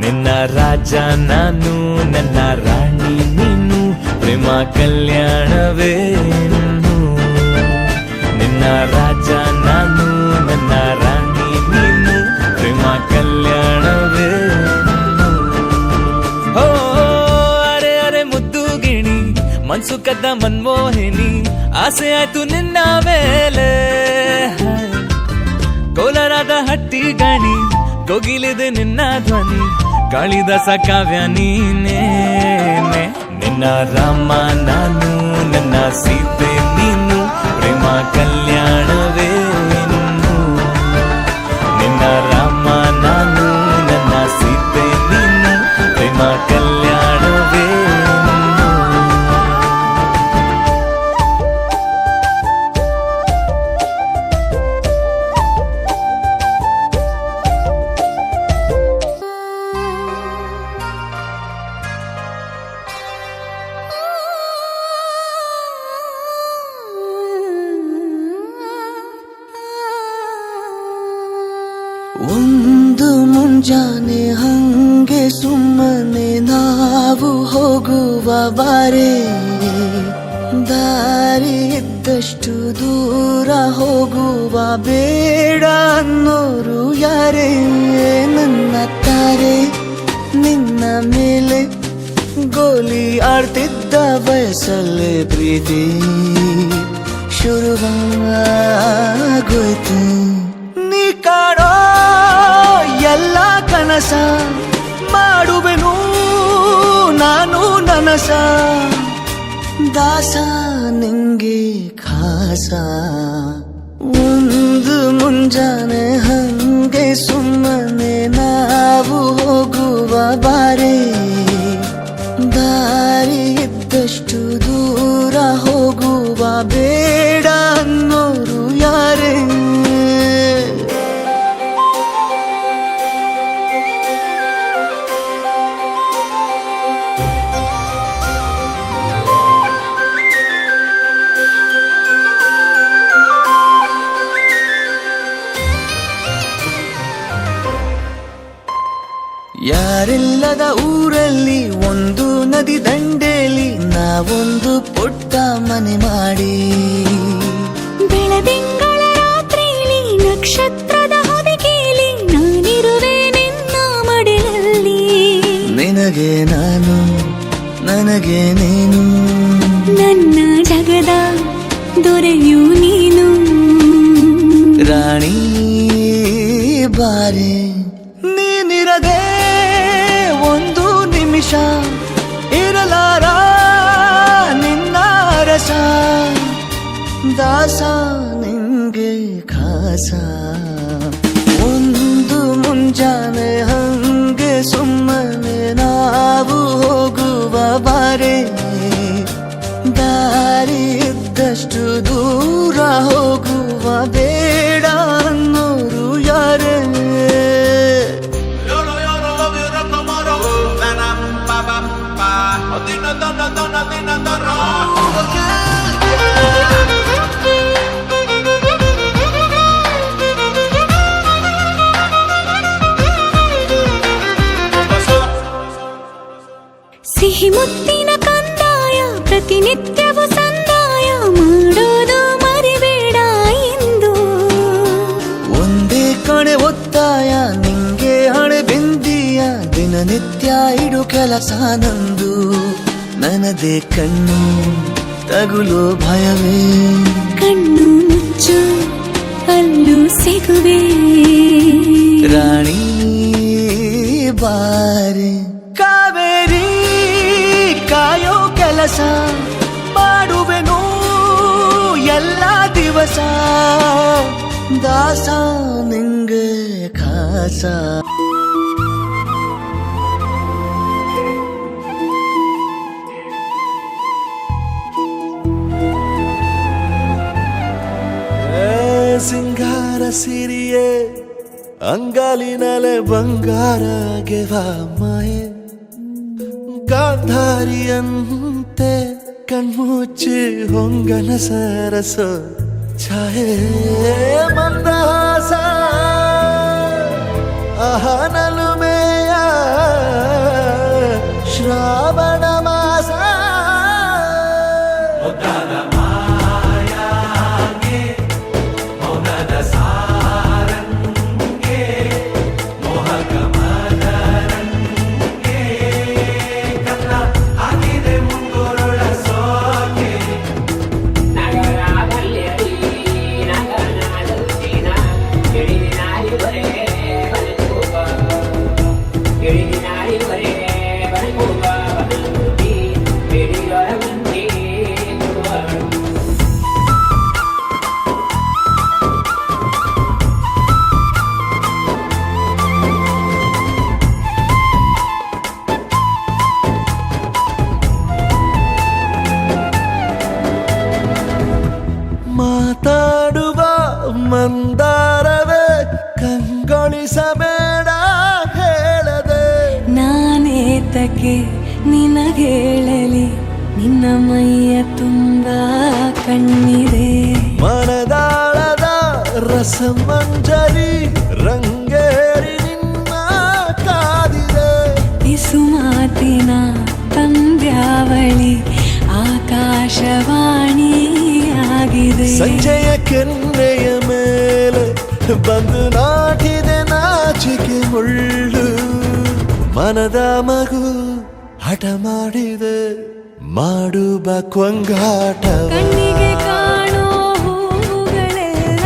ನಿನ್ನ ರಾಜ ನಾನು ನನ್ನ ರಾಣಿ ನೀನು ಪ್ರೇಮ ಕಲ್ಯಾಣವೇ ನಿನ್ನ ರಾಜ ನಾನು ನನ್ನ ರಾಣಿ ನೀನು ಪ್ರೇಮ ಕಲ್ಯಾಣವೇ ಹೋ ಅರೆ ಅರೆ ಮುದ್ದು ಗಿಣಿ ಮನ್ಸು ಕದ್ದ ಮನ್ಮೋಹಿನಿ ಆಸೆ ಆಯ್ತು ನಿನ್ನ ಮೇಲೆ ಕೋಲಾರದ ಹಟ್ಟಿ ಗಣಿ ಕೋಗಿಲಿದೆ ನಿನ್ನ ಧ್ವನಿ ಕಾಳಿದಾಸ ಕಾವ್ಯ ನೀನೇ ನಿನ್ನ ರಾಮ ನಾನು ನನ್ನ ಸೀತೆ ನೀನು ಪ್ರೇಮ ಕಲ್ಯಾಣವೇ ನಿನ್ನ ರಾಮ ನಾನು ನನ್ನ ಸೀತೆ ನೀನು ಪ್ರೇಮ ಕಲ್ಯಾಣವೇ ಒಂದು ಮುಂಜಾನೆ ಹಂಗೆ ಸುಮ್ಮನೆ ನಾವು ಹೋಗುವ ಬಾರೆ ದಾರಿ ಇದ್ದಷ್ಟು ದೂರ ಹೋಗುವ ಬೇಡ ಅನ್ನೋರು ಯಾರೇ ನನ್ನ ತಾರೆ ನಿನ್ನ ಮೇಲೆ ಗೋಲಿ ಆಡ್ತಿದ್ದ ವಯಸ್ಸಲ್ಲೇ ಪ್ರೀತಿ ಶುರುವಾಗೋಯ್ತು ನೀ ಕಾಣೋ ಎಲ್ಲ ಕನಸ ಮಾಡುವೆನು ನಾನು ನನಸ ದಾಸ ನಿಂಗೆ ಖಾಸ ಒಂದು ಮುಂಜಾನೆ ಹಂಗೆ ಸುಮ್ಮನೆ ನಾವು ಹೋಗುವ ಬಾರೆ ದಾರಿ ಇದ್ದಷ್ಟು ದೂರ ಹೋಗುವ ಬೇಡ ಅನ್ನೋರು ಯಾರೇ ಯಾರಿಲ್ಲದ ಊರಲ್ಲಿ ಒಂದು ನದಿ ದಂಡೆಯಲ್ಲಿ ನಾವೊಂದು ಪುಟ್ಟ ಮನೆ ಮಾಡಿ ಬೆಳದಿಂಗಳ ರಾತ್ರಿಲಿ ನಕ್ಷತ್ರದ ಹೊದಿಕೆಯಲ್ಲಿ ನಾನಿರುವೆ ನಿನ್ನ ಮಡಿಲಲ್ಲಿ ನಿನಗೆ ನಾನು ನನಗೆ ನೀನು ನನ್ನ ಜಗದ ದೊರೆಯು ನೀನು ರಾಣಿ ಬಾರೆ ನೀನಿರದೆ ಒಂದು ನಿಮಿಷ ಇರಲಾರ ನಿನ್ನ ರಸ ದಾಸ ನಿಂಗೆ ಖಾಸ ಒಂದು ಮುಂಜಾನೆ ಹಂಗೆ ಸುಮ್ಮನೆ ನಾವು ಹೋಗುವ ಬಾರೆ ದಾರಿ ಇದ್ದಷ್ಟು ದೂರ ಹೋಗುವ ಬೇಡ ಅನ್ನೋರು ಯಾರೇ ಯೋಲೋ ಸಿಹಿ ಮುತ್ತಿನ ಕಂದಾಯ ಪ್ರತಿನಿತ್ಯವೂ ಸಂದಾಯ ಮಾಡೋದು ಮರಿಬೇಡ ಎಂದು ಒಂದೇ ಕಣೆ ಒತ್ತಾಯ ನಿಂಗೆ ಹಣೆ ಬಿಂದಿಯ ದಿನನಿತ್ಯ ಇಡು ಕೆಲಸ ನಂದು ನನ್ನದೇ ಕಣ್ಣು ತಗುಲೋ ಭಯವೇ ಕಣ್ಣು ಮುಚ್ಚು ಅಲ್ಲೂ ಸಿಗುವೆ ರಾಣಿ ಬಾರೆ ಕಾವೇರಿ ಕಾಯೋ ಕೆಲಸ ಮಾಡುವೆನು ಎಲ್ಲ ದಿವಸ ದಾಸ ನಿಂಗೆ ಖಾಸ ಸಿಂಗಾರ ಸಿರಿಯೇ ಅಂಗಾಲಿನಲೆ ಬಂಗಾರ ಗೆವ ಮಾಯೆ ಗಾಂಧಾರಿಯಂತೆ ಕಣ್ಮುಚ್ಚಿ ಹೊಂಗನ ಸರಸ ಛಾಯೆ ಮಂದಹಾಸ ಅಹನಲುಮೆಯ ಶ್ರಾವಣ ಮಾಸ ಮಾತಾಡುವ ಮಂದಾರವೇ ಕಂಗೊಳಿಸಬೇಡ ಹೇಳದೆ ನಾನೇತಕ್ಕೆ ನಿನಗೇಳಲಿ ನಿನ್ನ ಮೈಯ ತುಂಬ ಕಣ್ಣಿದೆ ಮನದಾಳದ ರಸಮಂಜರಿ ರಂಗೇರಿ ನಿನ್ನ ಕಾದಿದೆ ಬಿಸು ಮಾತಿನ ಪಂದ್ಯಾವಳಿ ಆಕಾಶವಾಣಿಯಾಗಿದೆ ಸಂಜೆಯ ಕೆನ್ನೆಯ ಮೇಲೆ ಬಂದು ನಾಟಿದೆ ನಾಚಿಕೆ ಮುಳ್ಳು ಮನದ ಮಗು ಹಠ ಮಾಡಿದೆ ಮಾಡುವ ಕೊಂಗಾಟವ ಕಣ್ಣಿಗೆ ಕಾಣೋ ಹೂಗಳೆಲ್ಲ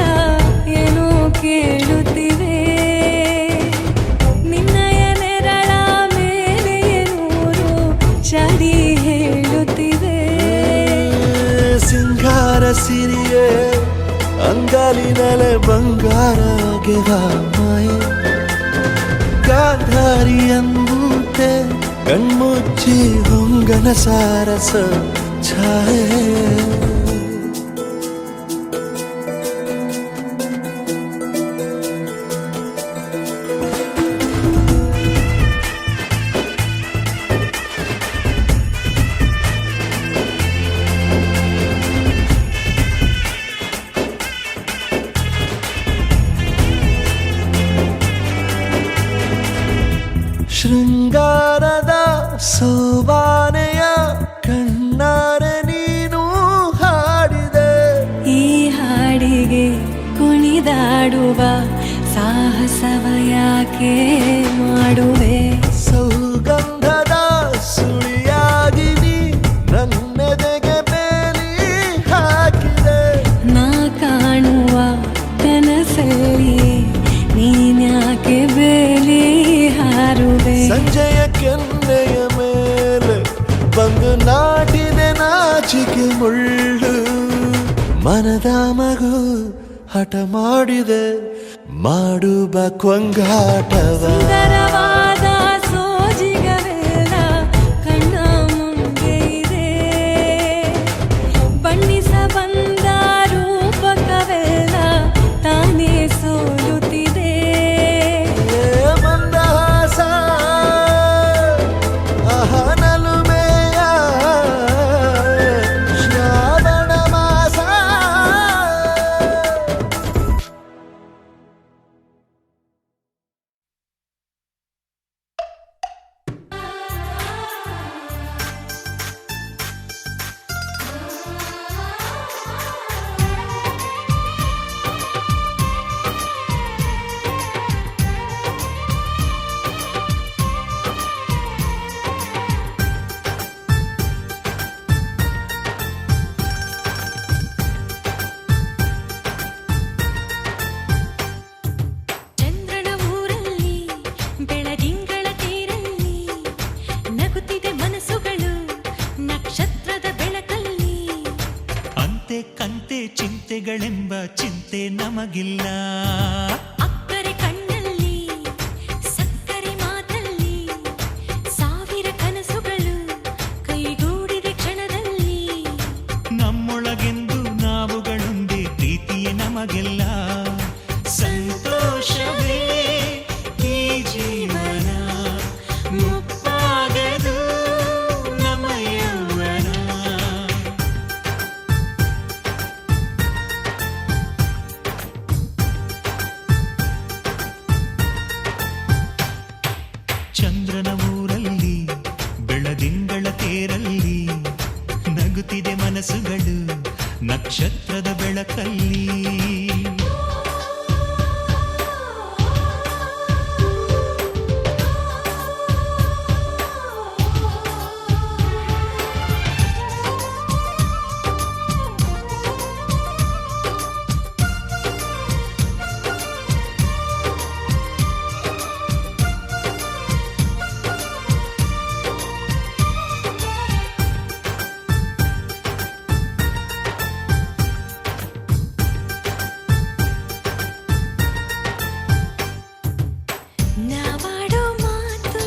ಏನೋ ಕೇಳುತ್ತಿವೆ ನಿನ್ನಯ ನೆರಳ ಮೇಲೆ ನೂರು ಚಡಿ ಹೇಳುತ್ತಿವೆ ಸಿಂಗಾರ ಸಿರಿಯೇ ಅಂಗಾಲಿನಲೆ ಬಂಗಾರ ಗೆವ ಮಾಯೆ ಗಾಂಧಾರಿಯಂತೆ ಕಣ್ಮುಚ್ಚಿ ಹೊಂಗನ ಸಾರಸ ಛಾಯೆ ಶೃಂಗಾರದ ಸೋಬಾನೆಯ ಕಣ್ಣಾರೆ ನೀನು ಹಾಡಿದೆ ಈ ಹಾಡಿಗೆ ಕುಣಿದಾಡುವ ಸಾಹಸವ ಯಾಕೆ ಮಾಡುವೆ ಸೌಗಂಧದ ಸುಳಿಯಾಗಿ ನೀ ನನ್ನೆದೆಗೆ ಬೇಲಿ ಹಾಕಿದೆ ನಾ ಕಾಣುವ ಕನಸಲ್ಲಿ ನೀನ್ಯಾಕೆ ಬೇಲಿ ಹಾರುವೆ ಸಂಜೆಯ ಕೆನ್ನೆಯ ಮೇಲೆ ಬಂದು ನಾಟಿದೆ ನಾಚಿಕೆ ಮುಳ್ಳು ಮನದ ಮಗು ಹಠ ಮಾಡಿದೆ ಮಾಡುವ ಕೊಂಗಾಟವ ಸುಂದರವಾದ ಸೋಜಿಗವೆಲ್ಲ ಕಣ್ಣ ಮುಂದೆ ಇದೆ ಬಣ್ಣಿಸ ಬಂದ ರೂಪಕವೆಲ್ಲ ತಾನೇ ಸೋಲುತ್ತಿದೆ ಮಂದಹಾಸ ಅಹನಲುಮೆಯ ಚಿಂತೆಗಳೆಂಬ ಚಿಂತೆ ನಮಗಿಲ್ಲ. ಅಕ್ಕರೆ ಕಣ್ಣಲ್ಲಿ ಸಕ್ಕರೆ ಮಾತಲ್ಲಿ ಸಾವಿರ ಕನಸುಗಳು ಕೈಗೂಡಿದ ಕ್ಷಣದಲ್ಲಿ. ನಮ್ಮೊಳಗೆಂದು ನಾವುಗಳೊಂದೇ ಪ್ರೀತಿಯೇ ನಮಗೆಲ್ಲ. ಸಂತೋಷವೇ ಈ ಜೀವನ, ಮುಪ್ಪಾಗದು ನಮ್ಮ ಯೌವನ. ಚಂದ್ರನ ಊರಲ್ಲಿ ಬೆಳದಿಂಗಳ ತೇರಲ್ಲಿ ನಗುತ್ತಿದೆ ಮನಸ್ಸುಗಳು ನಕ್ಷತ್ರದ ಬೆಳಕಲ್ಲಿ. ನಾವಾಡೋ ಮಾತು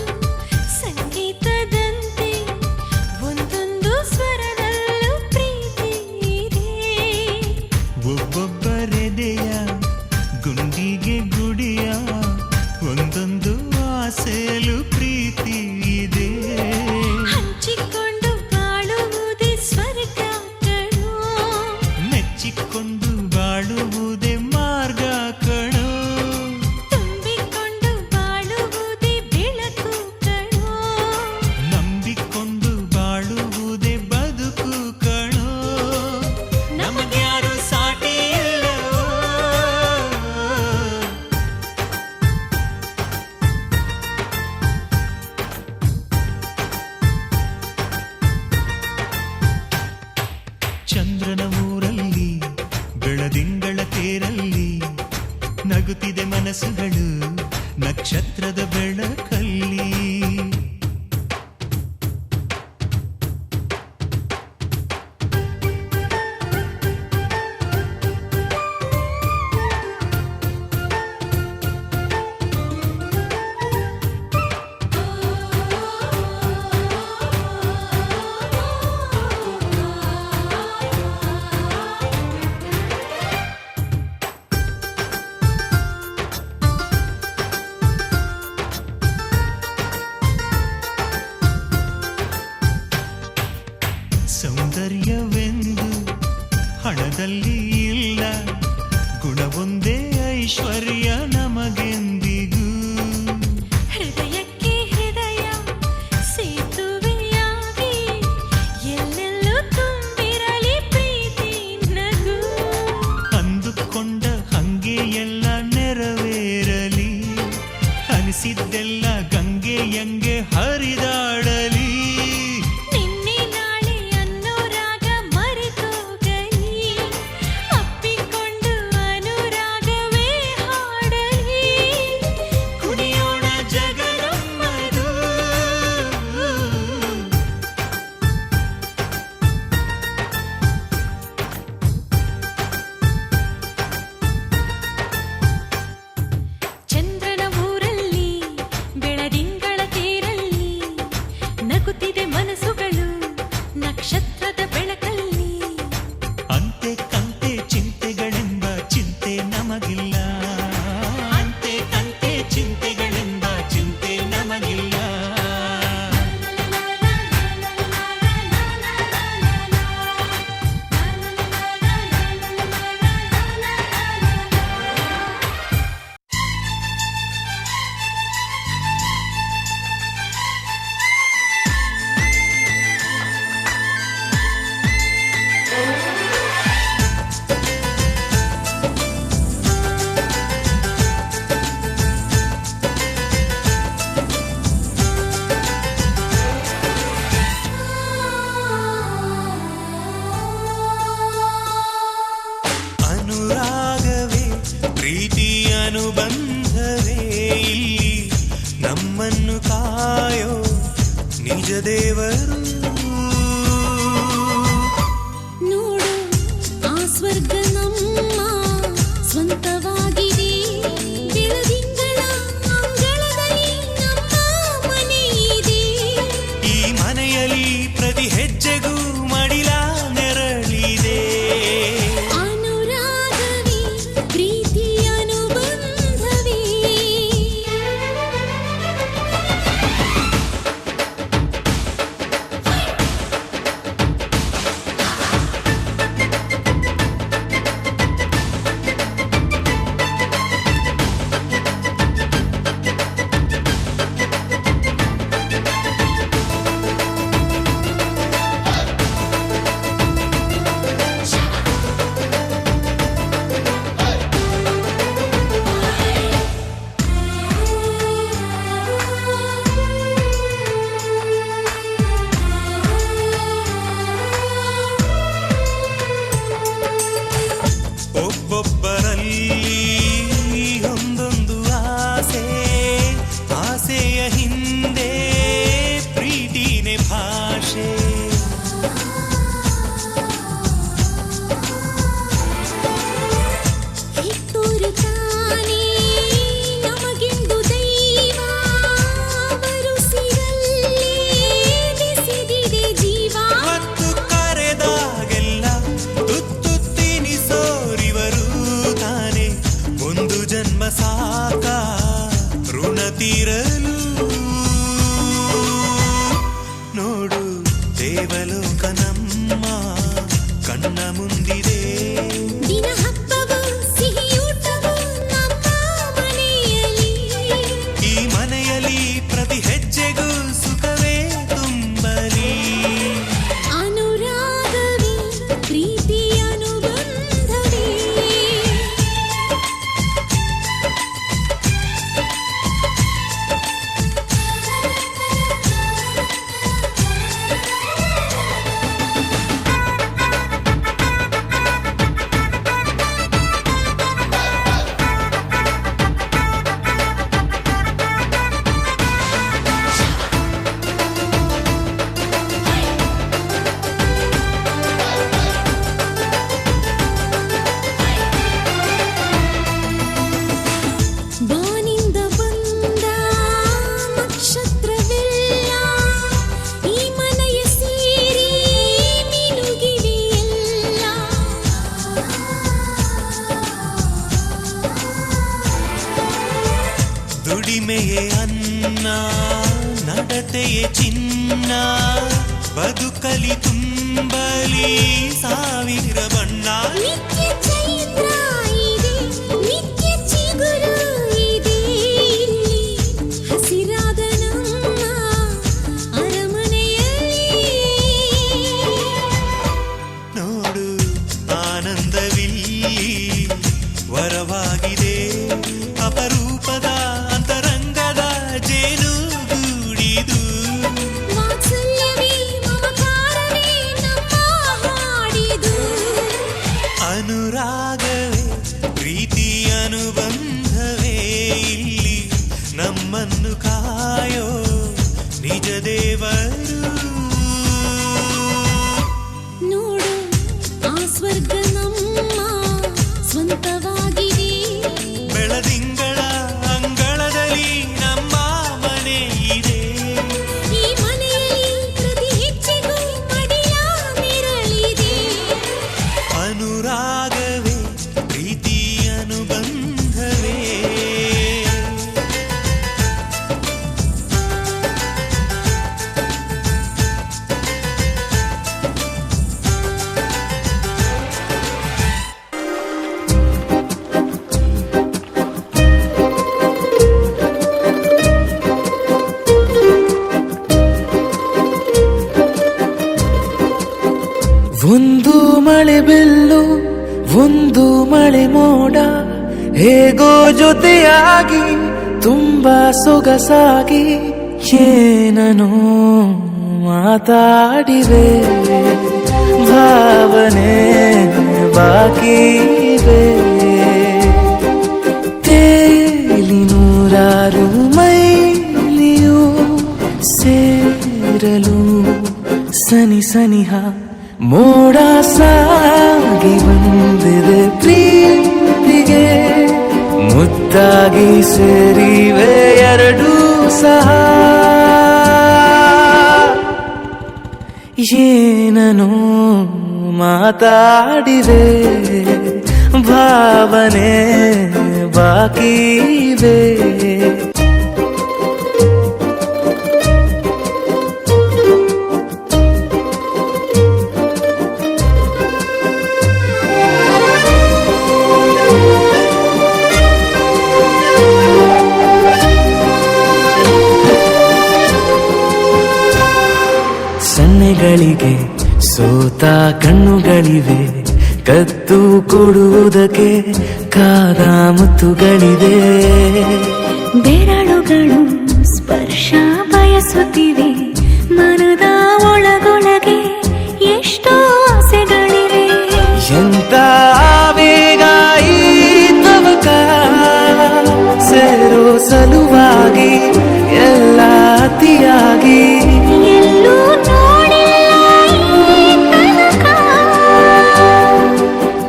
ಸಂಗೀತದಂತೆ ಒಂದೊಂದು ಸ್ವರದಲ್ಲೂ ಪ್ರೀತಿ ಇದೆ. ಒಬ್ಬೊಬ್ಬರೆದೆಯ ಗುಂಡಿಗೆ ಗುಡಿಯ ಒಂದೊಂದು ಆಸೆಯಲು ಪ್ರೀತಿ ಇದೆ. ಹಂಚಿಕೊಂಡು ಬಾಳುವುದೇ ಸ್ವರ್ಗ ಕಣೋ, ಮೆಚ್ಚಿಕೊಂಡು ಬಾಳುವುದೇ ಮಾರ್ಗ ಕಣೋ. ತುಂಬಿಕೊಂಡು ಬಾಳುವುದೇ ಬೆಳಕು ಕಣೋ, ನಂಬಿಕೊಂಡು ಬಾಳುವುದೇ ಬದುಕು ಕಣೋ. ನಮಗ್ಯಾರು ಸಾಟಿ ಇಲ್ಲವೋ. ಚಂದ್ರನ ಊರಲ್ಲಿ ಬೆಳದಿಂಗಳ ತೇರಲ್ಲಿ ನಗುತ್ತಿದೆ ಮನಸ್ಸುಗಳು ನಕ್ಷತ್ರದ ಬೆಳಕಲ್ಲಿ. ಸೌಂದರ್ಯವೆಂದು ಹಣದಲ್ಲಿ ಇಲ್ಲ, ಗುಣವೊಂದೇ ಐಶ್ವರ್ಯ ನಮಗೆಂದಿಗೂ. ಹೃದಯಕ್ಕೆ ಹೃದಯ ಸೇತುವೆಯಾಗಿ ಎಲ್ಲೆಲ್ಲೂ ತುಂಬಿರಲಿ ಪ್ರೀತಿ ನಗು. ಅಂದುಕೊಂಡ ಹಂಗೆ ಎಲ್ಲ ನೆರವೇರಲಿ, ಅನಿಸಿದ್ದೆಲ್ಲ ಗಂಗೆಯಂಗೆ ಹರಿದಾಡಲಿ. ನಿನ್ನೆ ನಾಳೆ ಅನ್ನೋ ರಾಗ ಮರೆತೋಗಲಿ, ಅಪ್ಪಿಕೊಂಡು ಅನುರಾಗವೇ ಹಾಡಲಿ. ಕುಡಿಯೋಣ ಜಗನಮ್ಮದು. ಚಂದ್ರನ ಊರಲ್ಲಿ ಬೆಳದಿಂಗಳ ತೇರಲ್ಲಿ ನಗುತ್ತಿದೆ ಮನಸ್ಸುಗಳು ನಕ್ಷತ್ರದ ಬೆಳಕಲ್ಲಿ. ಅಂತೆ ಕಂತೆ ಚಿಂತೆಗಳೆಂಬ ಚಿಂತೆ ನಮಗಿಲ್ಲ. ಅಂತೆ ಕಂತೆ ಚಿಂತೆಗಳೆಂಬ ಚಿಂತೆ ನಮಗಿಲ್ಲ. ಅನುರಾಗವೇ ಪ್ರೀತಿ ಅನುಬಂಧವೇ ಇಲ್ಲಿ ನಮ್ಮನ್ನು ಕಾಯೋ ನಿಜ ದೇವರು. ನೋಡು ಆ ಸ್ವರ್ಗ ದುಡಿಮೆಯೇ ಅನ್ನ ನಡತೆಯೇ ಚಿನ್ನ ಬದುಕಲಿ ತುಂಬಲಿ ಸಾವಿರ ಬಣ್ಣ ನಿತ್ಯ ಚೈತ್ರ ಇದೆ ನಿತ್ಯ ಚಿಗುರು ಇದೆ ಇಲ್ಲಿ ಹಸಿರಾದ ನಮ್ಮ ಅರಮನೆಯಲ್ಲಿ ನೋಡು ಆನಂದವಿಲ್ಲಿ ವರವಾಗಿದೆ ಅಪರೂಪದ ಅಂತರಂಗದ ಜೇನು ಗೂಡಿದು ವಾತ್ಸಲ್ಯವೇ ಮಮಕಾರವೇ ನಮ್ಮ ಹಾಡಿದು ಅನುರಾಗವೇ ಪ್ರೀತಿ ಅನುಬಂಧವೇ ಇಲ್ಲಿ ನಮ್ಮನ್ನು ಕಾಯೋ ನಿಜ ದೇವರು ನೋಡು ಆ ಸ್ವರ್ಗ ನಮ್ಮ ಸ್ವಂತವಾಗಿದೆ ಬೆಳದಿಂಗಳ ಅಂಗಳದಲ್ಲಿ ನಮ್ಮ ಮನೆ ಇದೆ ಈ ಮನೆಯಲ್ಲಿ ಪ್ರತಿ ಹೆಜ್ಜೆಗೂ ಮಡಿಲ ಮಿರಳಿದೆ ಅನುರಾಗವೇ ಪ್ರೀತಿ ಅನುಬಂಧವೇ ಒಂದು ಮಳೆ ಬೆಲ್ಲು ಒಂದು ಮಳೆ ಮೋಡ ಹೇಗೋ ಜೊತೆಯಾಗಿ ತುಂಬಾ ಸೊಗಸಾಗಿ ಏನನೋ ಮಾತಾಡಿವೆ ಭಾವನೆ ಬಾಕಿ ಇವೆ ತೇಲಿ ನೂರಾರು ಮೈಲಿಯು ಸೇರಲು ಸನಿ ಸನಿಹ ಮೋಡ ಸಾಗಿ ಬಂದಿದೆ ಪ್ರೀತಿಗೆ ಮುದ್ದಾಗಿ ಸೇರಿವೆ ಎರಡೂ ಸಹ ಏನನೋ ಮಾತಾಡಿವೆ ಭಾವನೆ ಬಾಕಿ ಇವೆ ಸನ್ನೆಗಳಿಗೆ ಸೋತ ಕಣ್ಣುಗಳಿವೆ ಕತ್ತು ಕೊಡುವುದಕ್ಕೆ ಕಾದ ಮುತ್ತುಗಳಿವೆ ಬೆರಳುಗಳು ಸ್ಪರ್ಶ ಬಯಸುತ್ತಿವೆ ಮನದ ಒಳಗೊಳಗೆ ಎಷ್ಟೋ ಆಸೆಗಳಿವೆ ಎಂತ ಆವೇಗ ಈ ತವಕ ಸೇರೋ ಸಲುವಾಗಿ ಎಲ್ಲ ಅತಿಯಾಗಿ ಎಲ್ಲೂ ನೋಡಿಲ್ಲ ಈ ತನಕ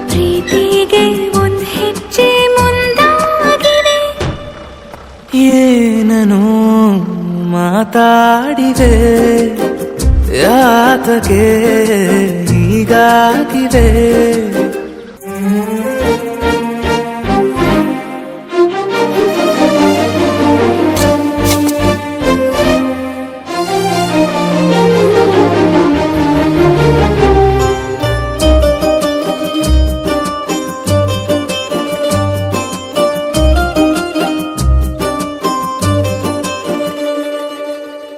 ಪ್ರೀತಿಗೆ ಒಂದ್ ಹೆಜ್ಜೆ ಮುಂದಾಗಿದೆ ಏನನೋ ಮಾತಾಡಿವೆ ಯಾತಕ್ಕೆ ಹೀಗಾಗಿದೆ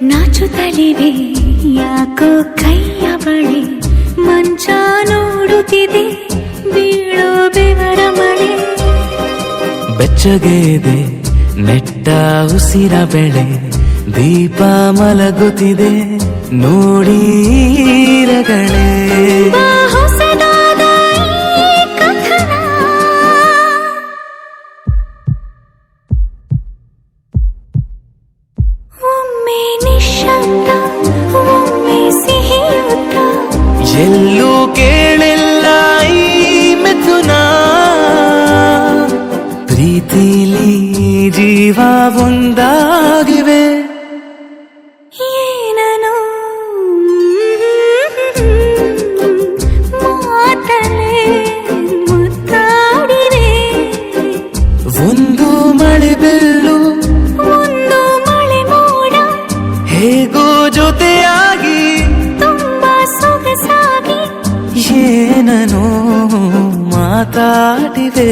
ನಾಚುತ್ತಲಿವೆ ಯಾಕೋ ಕೈಯ ಬಳೆ ಮಂಚ ನೋಡುತ್ತಿದೆ ಬೀಳೋ ಬೆವರ ಮಳೆ ಬೆಚ್ಚಗೆದೆ ನೆಟ್ಟ ಉಸಿರ ಬೆಳೆ ದೀಪ ಮಲಗುತ್ತಿದೆ ನೋಡೀರಗಳೇ ಬಾ ಹೊಸದಾದ ಈ ಕಥನ ಒಮ್ಮೆ ನಿಶ್ಶಬ್ದ ಒಮ್ಮೆ ಸಿಹಿಯುತ್ತ ಎಲ್ಲೂ ಕೇಳಿಲ್ಲ ಈ ಮಿಥುನ ಪ್ರೀತಿಲಿ ಜೀವ ಒಂದಾಗಿವೆ ಏನನು ಮಾತಲೆ ಮುತ್ತಾಡಿವೆ ಒಂದು ಮಳೆ ಬೆಲ್ಲು ಒಂದು ಕಾಡಿವೆ